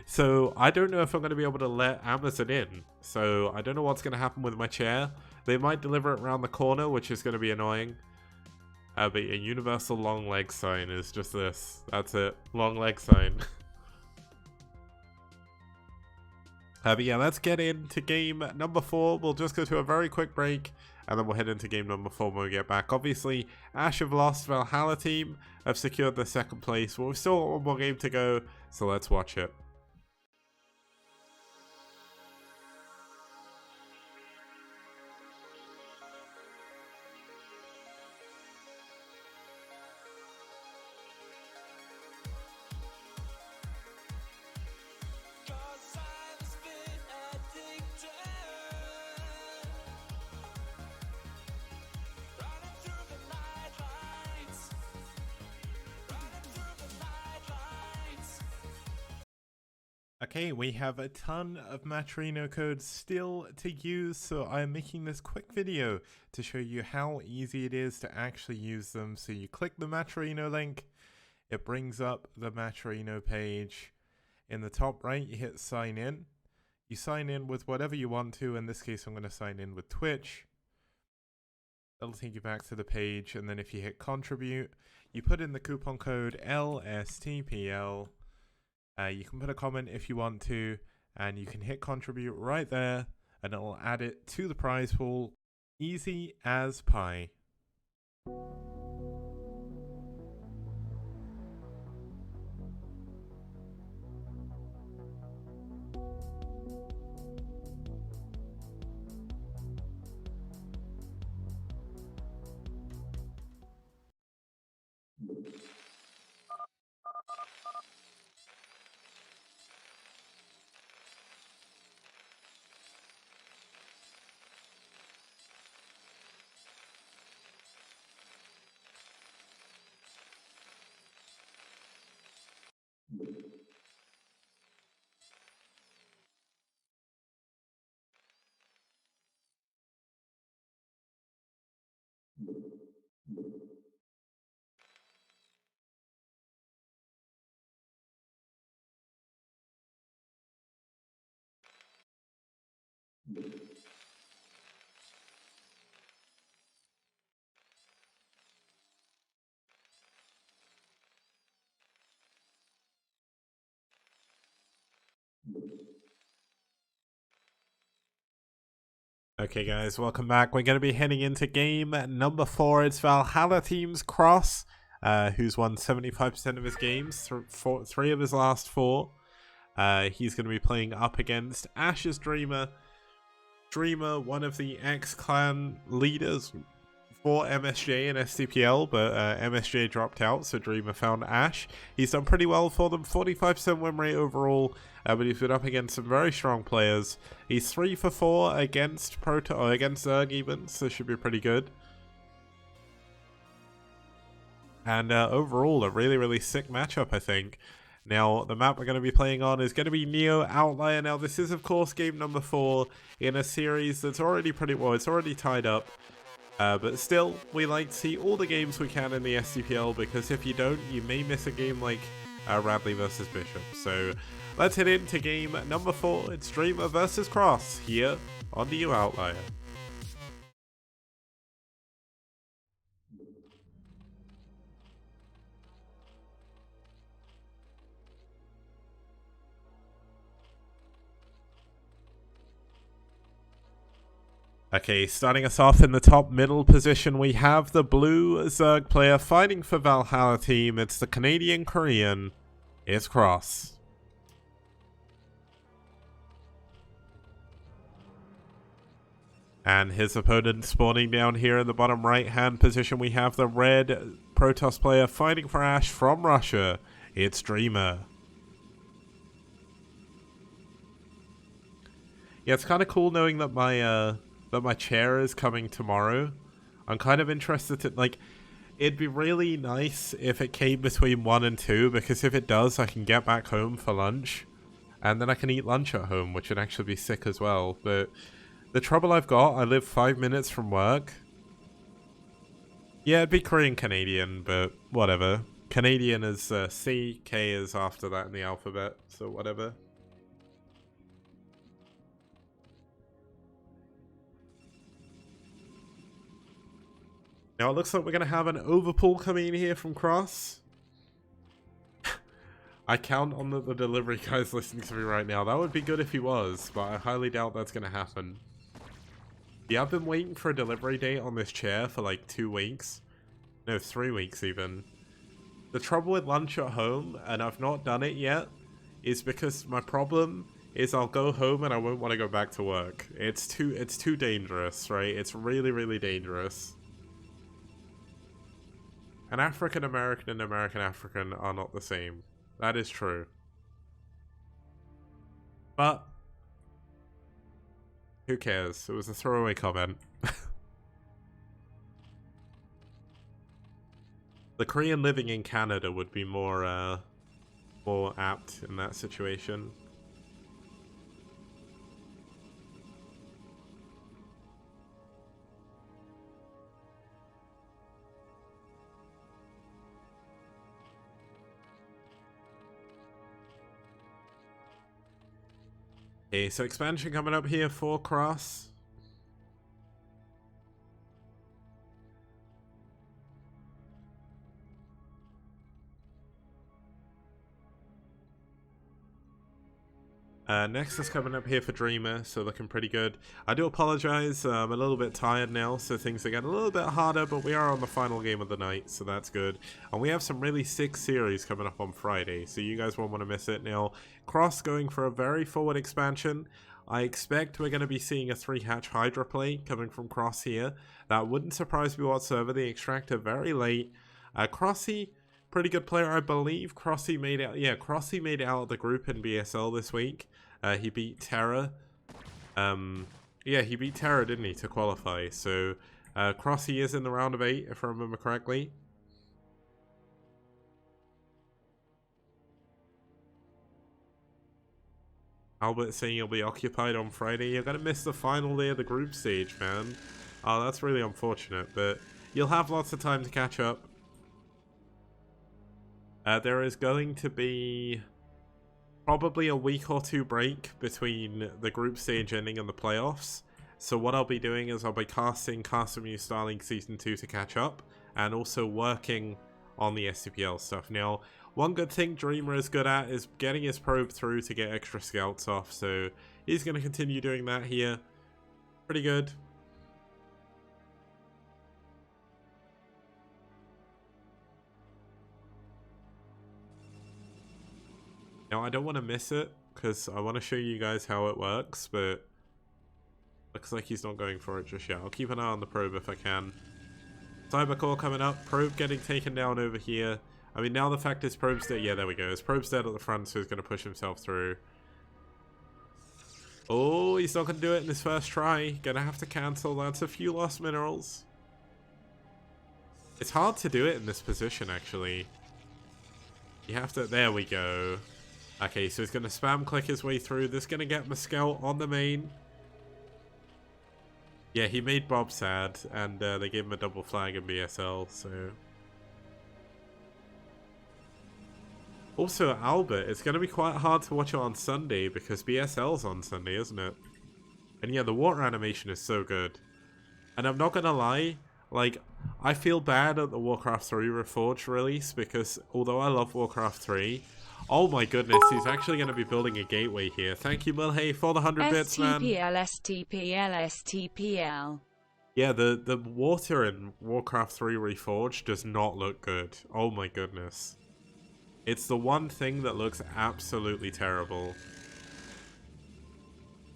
So I don't know if I'm going to be able to let Amazon in, so I don't know what's going to happen with my chair. They might deliver it around the corner, which is going to be annoying. But a universal long leg sign is just this. That's it. Long leg sign. But yeah, let's get into game number 4. We'll just go to a very quick break, and then we'll head into game number 4 when we get back. Obviously, aSh have lost. Valhalla team have secured the 2nd place. Well, we've still got one more game to go, so let's watch it. Okay, we have a ton of Matrino codes still to use, so I'm making this quick video to show you how easy it is to actually use them. So you click the Matrino link, it brings up the Matrino page. In the top right, you hit sign in. You sign in with whatever you want to. In this case, I'm going to sign in with Twitch. That'll take you back to the page, and then if you hit contribute, you put in the coupon code LSTPL. You can put a comment if you want to, and you can hit contribute right there, and it'll add it to the prize pool. Easy as pie. Okay guys, welcome back. We're going to be heading into game number 4. It's Valhalla team's Cross, who's won 75% of his games, 3 of his last 4. He's going to be playing up against aSh's Dreamer. Dreamer, one of the ex-clan leaders for MSJ and STPL, but MSJ dropped out, so Dreamer found aSh. He's done pretty well for them, 45% win rate overall, but he's been up against some very strong players. He's 3 for 4 against against Zerg even, so should be pretty good. And overall, a really, really sick matchup, I think. Now, the map we're going to be playing on is going to be Neo Outlier. Now, this is, of course, game number 4 in a series that's already pretty well. It's already tied up. But still, we like to see all the games we can in the STPL, because if you don't, you may miss a game like Radley versus Bishop. So, let's head into game number 4. It's Dreamer versus Cross here on Neo Outlier. Okay, starting us off in the top middle position, we have the blue Zerg player fighting for Valhalla team. It's the Canadian-Korean. It's Cross. And his opponent spawning down here in the bottom right-hand position, we have the red Protoss player fighting for aSh from Russia. It's Dreamer. Yeah, it's kind of cool knowing that my chair is coming tomorrow. I'm kind of interested to, like, it'd be really nice if it came between 1 and 2, because if it does, I can get back home for lunch, and then I can eat lunch at home, which would actually be sick as well. But the trouble I've got, I live 5 minutes from work. Yeah, it'd be Korean-Canadian, but whatever. Canadian is C, K is after that in the alphabet, so whatever. Now it looks like we're going to have an overpull coming in here from Cross. I count on the delivery guys listening to me right now. That would be good if he was, but I highly doubt that's going to happen. Yeah, I've been waiting for a delivery date on this chair for like 2 weeks. No, 3 weeks even. The trouble with lunch at home, and I've not done it yet, is because my problem is I'll go home and I won't want to go back to work. It's too dangerous, right? It's really, really dangerous. An African American and American African are not the same. That is true. But who cares? It was a throwaway comment. The Korean living in Canada would be more apt in that situation. Okay, so expansion coming up here for Cross. Next is coming up here for Dreamer, so looking pretty good. I do apologize, I'm a little bit tired now, so things are getting a little bit harder, but we are on the final game of the night, so that's good. And we have some really sick series coming up on Friday, so you guys won't want to miss it. Now, Cross going for a very forward expansion. I expect we're going to be seeing a 3-hatch Hydra play coming from Cross here. That wouldn't surprise me whatsoever. The Extractor very late. Crossy, pretty good player, I believe. Crossy made out. Yeah, Crossy made it out of the group in BSL this week. He beat Terra. Yeah, he beat Terra, didn't he, to qualify? So, Crossy is in the round of 8, if I remember correctly. Albert saying you'll be occupied on Friday. You're going to miss the final day of the group stage, man. Oh, that's really unfortunate, but you'll have lots of time to catch up. There is going to be probably a week or 2 break between the group stage ending and the playoffs. So what I'll be doing is I'll be casting Cast of New Starling Season 2 to catch up, and also working on the STPL stuff. Now, one good thing Dreamer is good at is getting his probe through to get extra scouts off, so he's going to continue doing that here. Pretty good. Now, I don't want to miss it, because I want to show you guys how it works, but looks like he's not going for it just yet. I'll keep an eye on the probe if I can. Cybercore coming up, probe getting taken down over here. I mean, now the fact is probe's dead. Yeah, there we go. His probe's dead at the front, so he's going to push himself through. Oh, he's not going to do it in his first try. Going to have to cancel. That's a few lost minerals. It's hard to do it in this position, actually. You have to... There we go. Okay, so he's going to spam click his way through. This is going to get Mescal on the main. Yeah, he made Bob sad, and they gave him a double flag in BSL, so... Also, Albert, it's going to be quite hard to watch it on Sunday, because BSL's on Sunday, isn't it? And yeah, the water animation is so good. And I'm not going to lie, like, I feel bad at the Warcraft 3 Reforged release, because although I love Warcraft 3... Oh my goodness, he's actually going to be building a gateway here. Thank you, Milhay, for the 100 bits, man. STPL. Yeah, the water in Warcraft 3 Reforged does not look good. Oh my goodness. It's the one thing that looks absolutely terrible.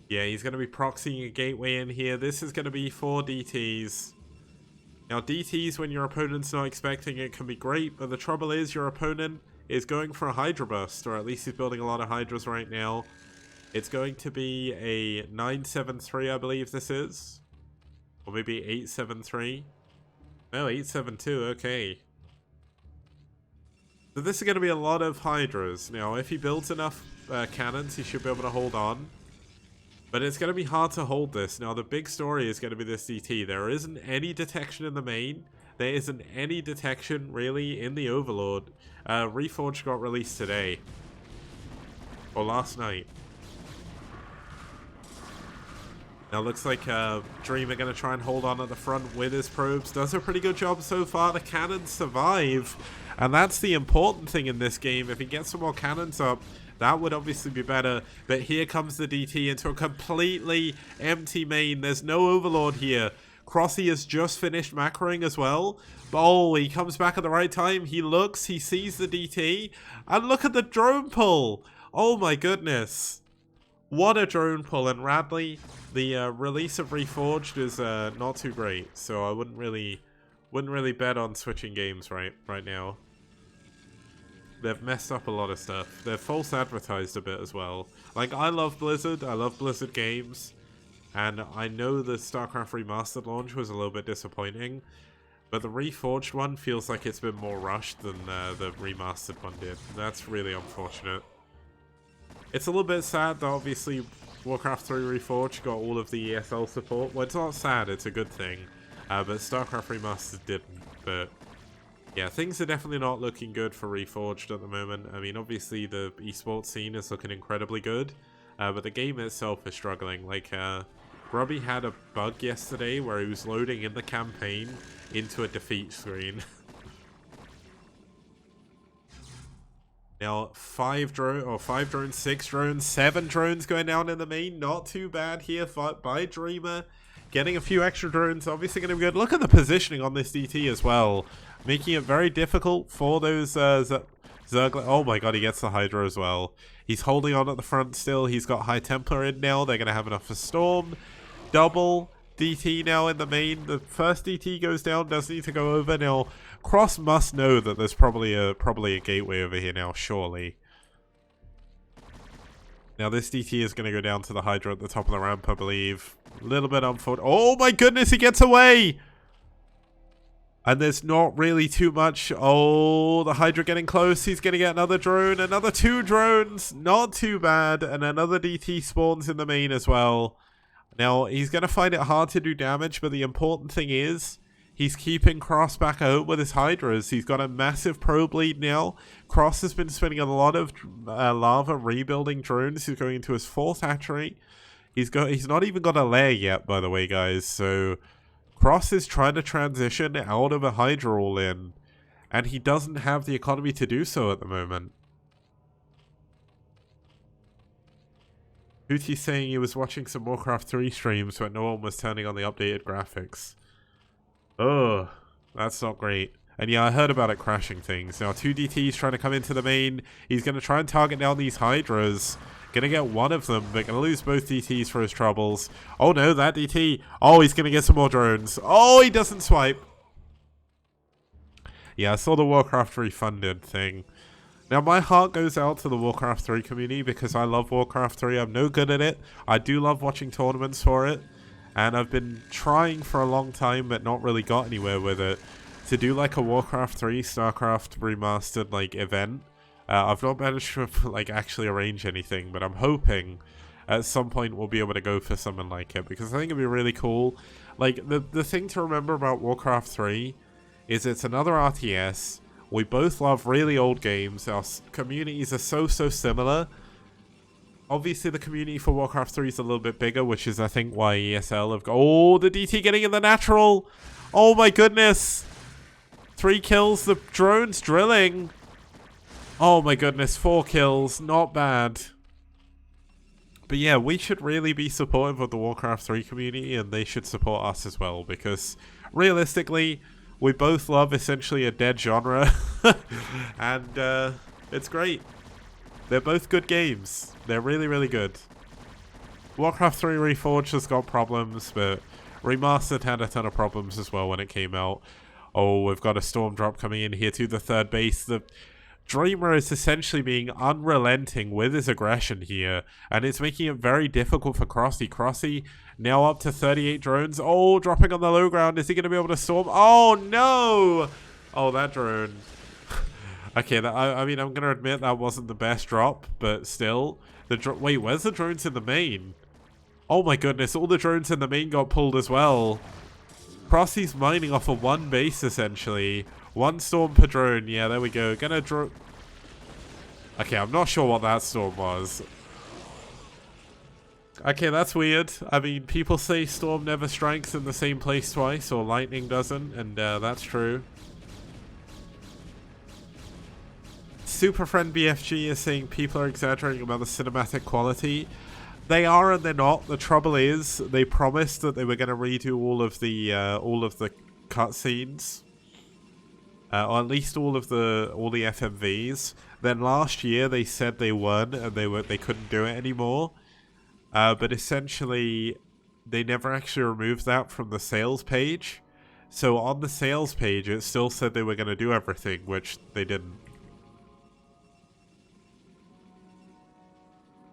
Yeah, he's going to be proxying a gateway in here. This is going to be 4 DTs. Now, DTs, when your opponent's not expecting it, can be great, but the trouble is your opponent is going for a Hydra Burst, or at least he's building a lot of Hydras right now. It's going to be a 973, I believe this is. Or maybe 873. No, 872, okay. So this is going to be a lot of Hydras. Now, if he builds enough cannons, he should be able to hold on. But it's going to be hard to hold this. Now, the big story is going to be this DT. There isn't any detection in the main. There isn't any detection, really, in the Overlord. Reforged got released today. Or last night. Now, looks like Dream are going to try and hold on at the front with his probes. Does a pretty good job so far. The cannons survive. And that's the important thing in this game. If he gets some more cannons up, that would obviously be better. But here comes the DT into a completely empty main. There's no Overlord here. Crossy has just finished macroing as well. Oh, he comes back at the right time. He looks, he sees the DT. And look at the drone pull. Oh my goodness. What a drone pull. And Radley, the release of Reforged is not too great. So I wouldn't really bet on switching games right now. They've messed up a lot of stuff. They've false advertised a bit as well. Like, I love Blizzard. I love Blizzard games. And I know the StarCraft Remastered launch was a little bit disappointing, but the Reforged one feels like it's been more rushed than the Remastered one did. That's really unfortunate. It's a little bit sad that obviously Warcraft 3 Reforged got all of the ESL support. Well, it's not sad, it's a good thing. But StarCraft Remastered didn't. But yeah, things are definitely not looking good for Reforged at the moment. I mean, obviously the esports scene is looking incredibly good, but the game itself is struggling. Like, Grubby had a bug yesterday where he was loading in the campaign into a defeat screen. Now, 5 drones, 6 drones, 7 drones going down in the main. Not too bad here by Dreamer. Getting a few extra drones, obviously going to be good. Look at the positioning on this DT as well. Making it very difficult for those Zergling. Oh my god, he gets the Hydra as well. He's holding on at the front still. He's got High Templar in now. They're going to have enough for Storm. Double DT now in the main. The first DT goes down, does need to go over. Now, Cross must know that there's probably a gateway over here now, surely. Now, this DT is going to go down to the Hydra at the top of the ramp, I believe. A little bit unfortunate. Oh my goodness, he gets away! And there's not really too much. Oh, the Hydra getting close. He's going to get another drone. Another 2 drones. Not too bad. And another DT spawns in the main as well. Now, he's going to find it hard to do damage, but the important thing is he's keeping Cross back out with his Hydras. He's got a massive probe lead now. Cross has been spending a lot of lava rebuilding drones. He's going into his 4th hatchery. He's not even got a lair yet, by the way, guys. So Cross is trying to transition out of a Hydra all-in, and he doesn't have the economy to do so at the moment. Hootie's saying he was watching some Warcraft 3 streams, but no one was turning on the updated graphics. Oh, that's not great. And yeah, I heard about it crashing things. Now, 2 DTs trying to come into the main. He's going to try and target down these Hydras. Going to get one of them, but going to lose both DTs for his troubles. Oh no, that DT. Oh, he's going to get some more drones. Oh, he doesn't swipe. Yeah, I saw the Warcraft refunded thing. Now, my heart goes out to the Warcraft 3 community because I love Warcraft 3. I'm no good at it. I do love watching tournaments for it. And I've been trying for a long time, but not really got anywhere with it. To do like a Warcraft 3 StarCraft remastered like event I've not managed to like actually arrange anything, but I'm hoping at some point we'll be able to go for something like it, because I think it'd be really cool. Like, the thing to remember about Warcraft 3 is it's another RTS. We both love really old games. Our communities are so similar. Obviously, the community for Warcraft 3 is a little bit bigger, which is, I think, why ESL have got... Oh, the DT getting in the natural! Oh my goodness! 3 kills, the drone's drilling! Oh my goodness, 4 kills, not bad. But yeah, we should really be supportive of the Warcraft 3 community, and they should support us as well, because realistically, we both love essentially a dead genre, and it's great. They're both good games. They're really good. Warcraft 3 Reforged has got problems, but Remastered had a ton of problems as well when it came out. Oh, we've got a storm drop coming in here to the third base. The Dreamer is essentially being unrelenting with his aggression here, and it's making it very difficult for Crossy. Crossy now up to 38 drones. Oh, dropping on the low ground. Is he going to be able to storm? Oh, no! Oh, that drone. Okay, I mean, I'm going to admit that wasn't the best drop, but still. Wait, where's the drones in the main? Oh my goodness, all the drones in the main got pulled as well. Crossy's mining off of one base, essentially. 1 storm per drone. Yeah, there we go. Gonna draw... Okay, I'm not sure what that storm was. Okay, that's weird. I mean, people say storm never strikes in the same place twice, or lightning doesn't, and that's true. Superfriend BFG is saying people are exaggerating about the cinematic quality. They are and they're not. The trouble is, they promised that they were going to redo all of the cutscenes. Or at least all the FMVs. Then last year they said they weren't, and they couldn't do it anymore. But essentially, they never actually removed that from the sales page. So on the sales page, it still said they were going to do everything, which they didn't.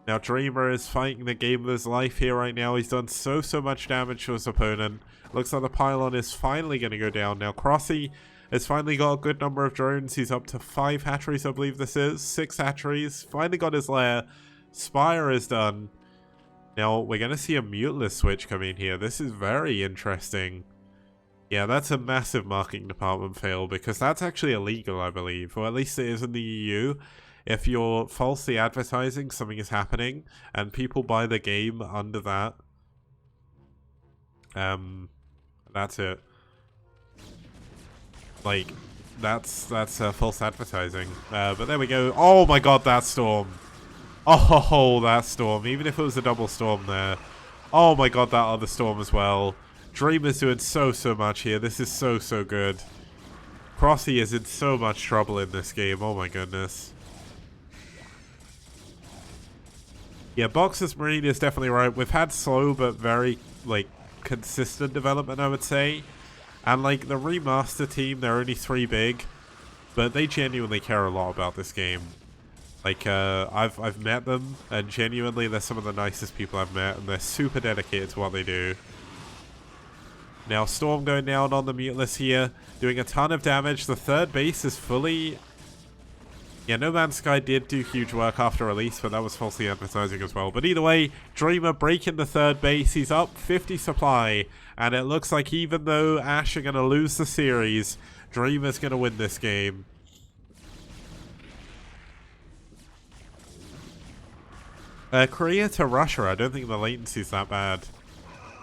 Now Dreamer is fighting the game of his life here right now. He's done so much damage to his opponent. Looks like the pylon is finally going to go down. Now Crossy has finally got a good number of drones. He's up to 5 hatcheries, I believe this is. 6 hatcheries. Finally got his lair. Spire is done. Now we're going to see a muteless switch come in here. This is very interesting. Yeah, that's a massive marketing department fail, because that's actually illegal, I believe. Or at least it is in the EU. If you're falsely advertising something is happening, and people buy the game under that, that's it. Like, that's false advertising. But there we go. Oh my god, that storm. Oh, that storm. Even if it was a double storm there. Oh my god, that other storm as well. Dreamer's doing so much here. This is so good. Crossy is in so much trouble in this game. Oh my goodness. Yeah, Boxer's Marine is definitely right. We've had slow but very, like, consistent development, I would say. And, like, the remaster team, they're only 3 big, but they genuinely care a lot about this game. Like, I've met them, and genuinely they're some of the nicest people I've met, and they're super dedicated to what they do. Now, Storm going down on the Muteless here, doing a ton of damage. The third base is fully... Yeah, No Man's Sky did do huge work after release, but that was falsely advertising as well. But either way, Dreamer breaking the third base. He's up 50 supply. And it looks like even though aSh are going to lose the series, Dreamer's going to win this game. Korea to Russia, I don't think the latency's that bad.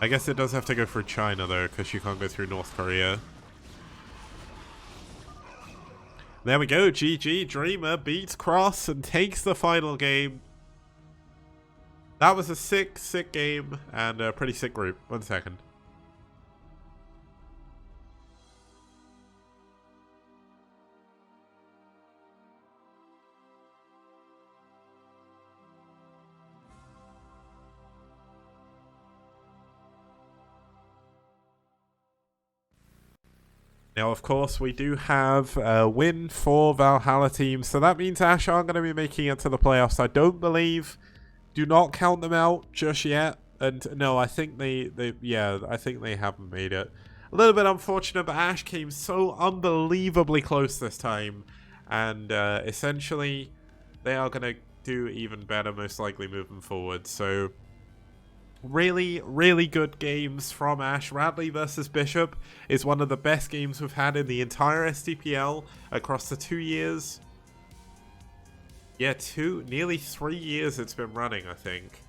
I guess it does have to go through China, though, because you can't go through North Korea. There we go, GG. Dreamer beats Cross and takes the final game. That was a sick game and a pretty sick group. 1 second. Now, of course, we do have a win for Valhalla team, so that means aSh aren't going to be making it to the playoffs. I don't believe. Do not count them out just yet. And no, I think I think they haven't made it. A little bit unfortunate, but aSh came so unbelievably close this time, and essentially they are going to do even better, most likely, moving forward. So, really, really good games from aSh. Radley versus Bishop is one of the best games we've had in the entire STPL across the 2 years. Yeah, nearly 3 years it's been running, I think,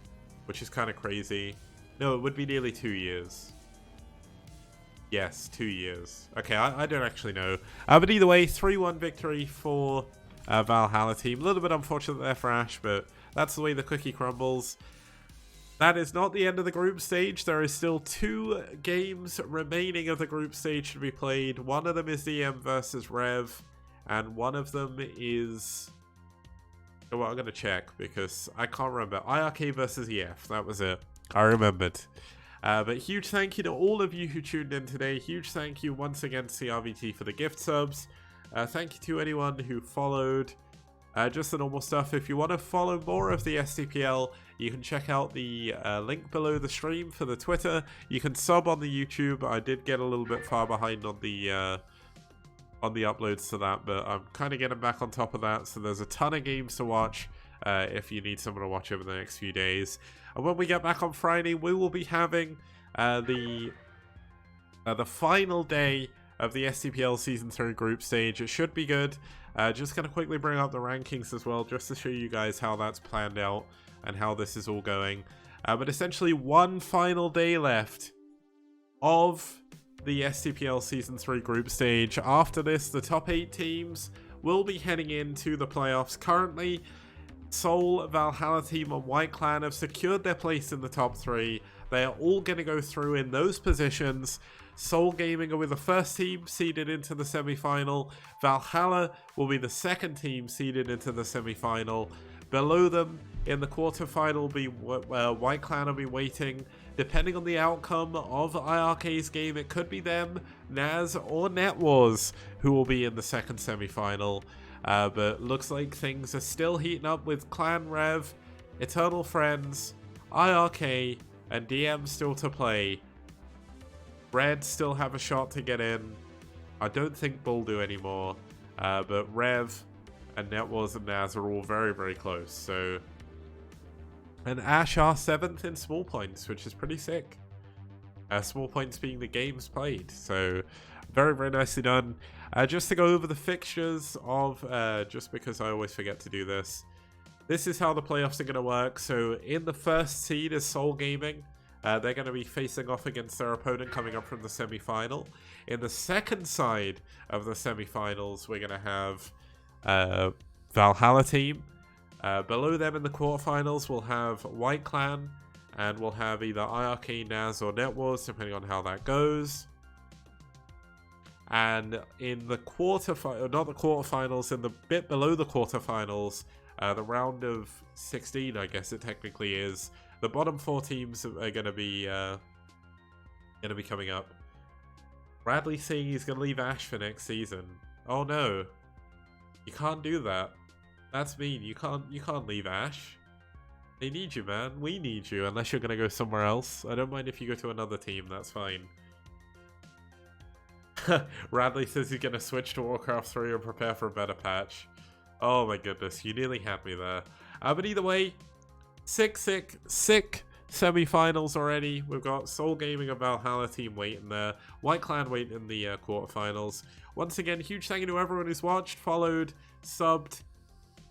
which is kind of crazy. No, it would be nearly 2 years. Yes, 2 years. Okay, I don't actually know. But either way, 3-1 victory for Valhalla team. A little bit unfortunate there for aSh, but that's the way the cookie crumbles. That is not the end of the group stage. There is still 2 games remaining of the group stage to be played. One of them is DM versus Rev, and one of them is... Oh, well, I'm going to check because I can't remember. IRK versus EF, that was it. I remembered. But huge thank you to all of you who tuned in today. Huge thank you once again to CRVT for the gift subs. Thank you to anyone who followed. Just the normal stuff. If you want to follow more of the STPL, you can check out the link below the stream for the Twitter. You can sub on the YouTube. I did get a little bit far behind on the uploads to that, but I'm kind of getting back on top of that. So there's a ton of games to watch if you need someone to watch over the next few days. And when we get back on Friday, we will be having the final day of the STPL Season 3 group stage. It should be good. Just going to quickly bring up the rankings as well, just to show you guys how that's planned out and how this is all going. But essentially, one final day left of the STPL Season 3 group stage. After this, the top 8 teams will be heading into the playoffs. Currently, Seoul, Valhalla team, and White Clan have secured their place in the top 3. They are all going to go through in those positions. Seoul Gaming will be the first team seeded into the semi-final. Valhalla will be the second team seeded into the semi-final. Below them in the quarterfinal will be White Clan will be waiting. Depending on the outcome of IRK's game, it could be them, Naz, or NetWars who will be in the second semi-final. But looks like things are still heating up with Clan Rev, Eternal Friends, IRK, and DM still to play. Red still have a shot to get in. I don't think Bull do anymore. But Rev and NetWars and Naz are all very, very close. So, and aSh are 7th in small points, which is pretty sick. Small points being the games played. So, very, very nicely done. Just to go over the fixtures of, just because I always forget to do this. This is how the playoffs are going to work. So, in the first seed is Seoul Gaming. They're going to be facing off against their opponent coming up from the semi-final. In the second side of the semi-finals, we're going to have Valhalla team. Below them in the quarterfinals, we'll have White Clan, and we'll have either IRK, Naz, or NetWars, depending on how that goes. And in the not the quarterfinals, in the bit below the quarterfinals, the round of 16, I guess it technically is. The bottom 4 teams are going to be coming up. Bradley's saying he's going to leave aSh for next season. Oh no, you can't do that. That's mean. You can't leave aSh. They need you, man. We need you. Unless you're going to go somewhere else. I don't mind if you go to another team. That's fine. Radley says he's going to switch to Warcraft 3 and prepare for a better patch. Oh my goodness, you nearly had me there. But either way, sick semi-finals already. We've got Seoul Gaming and Valhalla team waiting there. White Clan waiting in the quarterfinals. Once again, huge thank you to everyone who's watched, followed, subbed,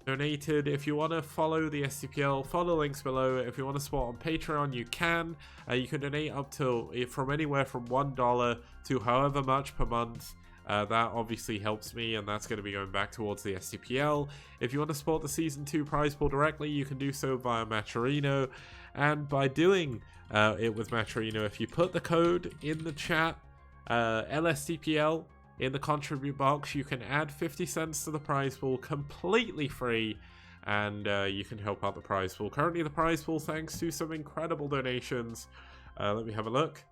donated. If you want to follow the STPL, follow links below. If you want to support on Patreon, you can. You can donate up to from anywhere from $1 to however much per month. That obviously helps me, and that's going to be going back towards the STPL. If you want to support the Season 2 prize pool directly, you can do so via Matcherino. And by doing it with Matcherino, if you put the code in the chat, LSTPL, in the contribute box, you can add 50 cents to the prize pool completely free, and you can help out the prize pool. Currently, the prize pool, thanks to some incredible donations. Let me have a look.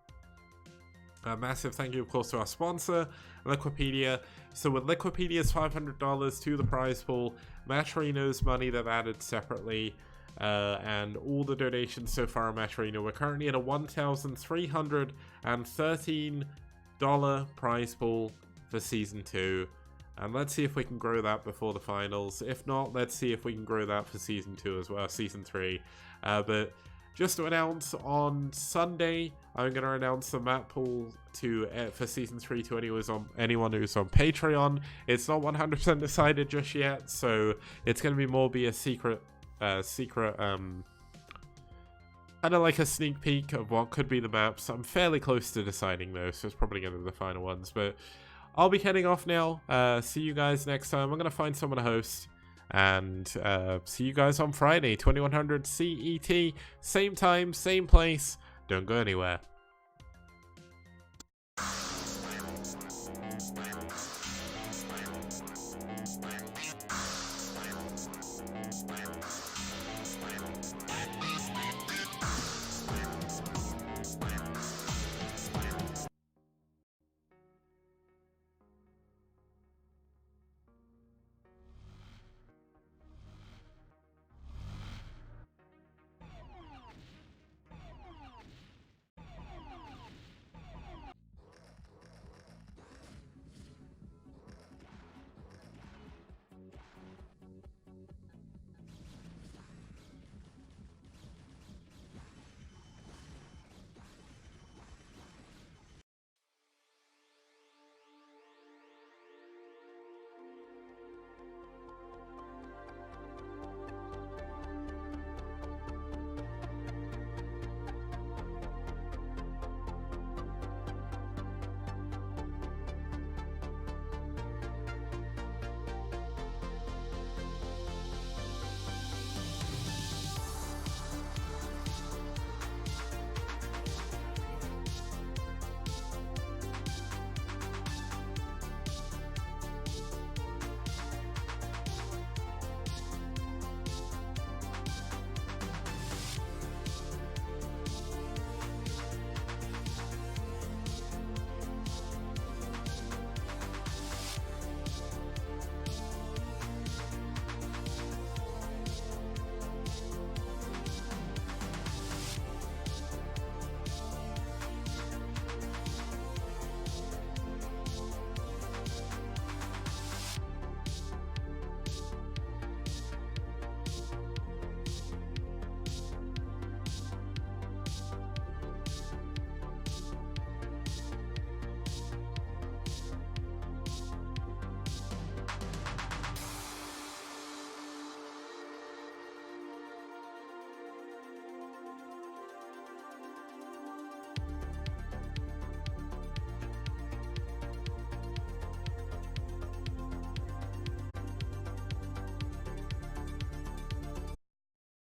A massive thank you, of course, to our sponsor, Liquipedia. So with Liquipedia's $500 to the prize pool, Matcherino's money they've added separately, and all the donations so far on Matcherino, we're currently at a $1,313 prize pool for Season 2. And let's see if we can grow that before the finals. If not, let's see if we can grow that for Season 2 as well, Season 3. But just to announce, on Sunday, I'm going to announce the map pool for Season 3 to anyone who's on Patreon. It's not 100% decided just yet, so it's going to be a secret, kind of like a sneak peek of what could be the maps. I'm fairly close to deciding those, so it's probably going to be the final ones. But I'll be heading off now. See you guys next time. I'm going to find someone to host. And see you guys on Friday, 2100 CET. Same time, same place. Don't go anywhere.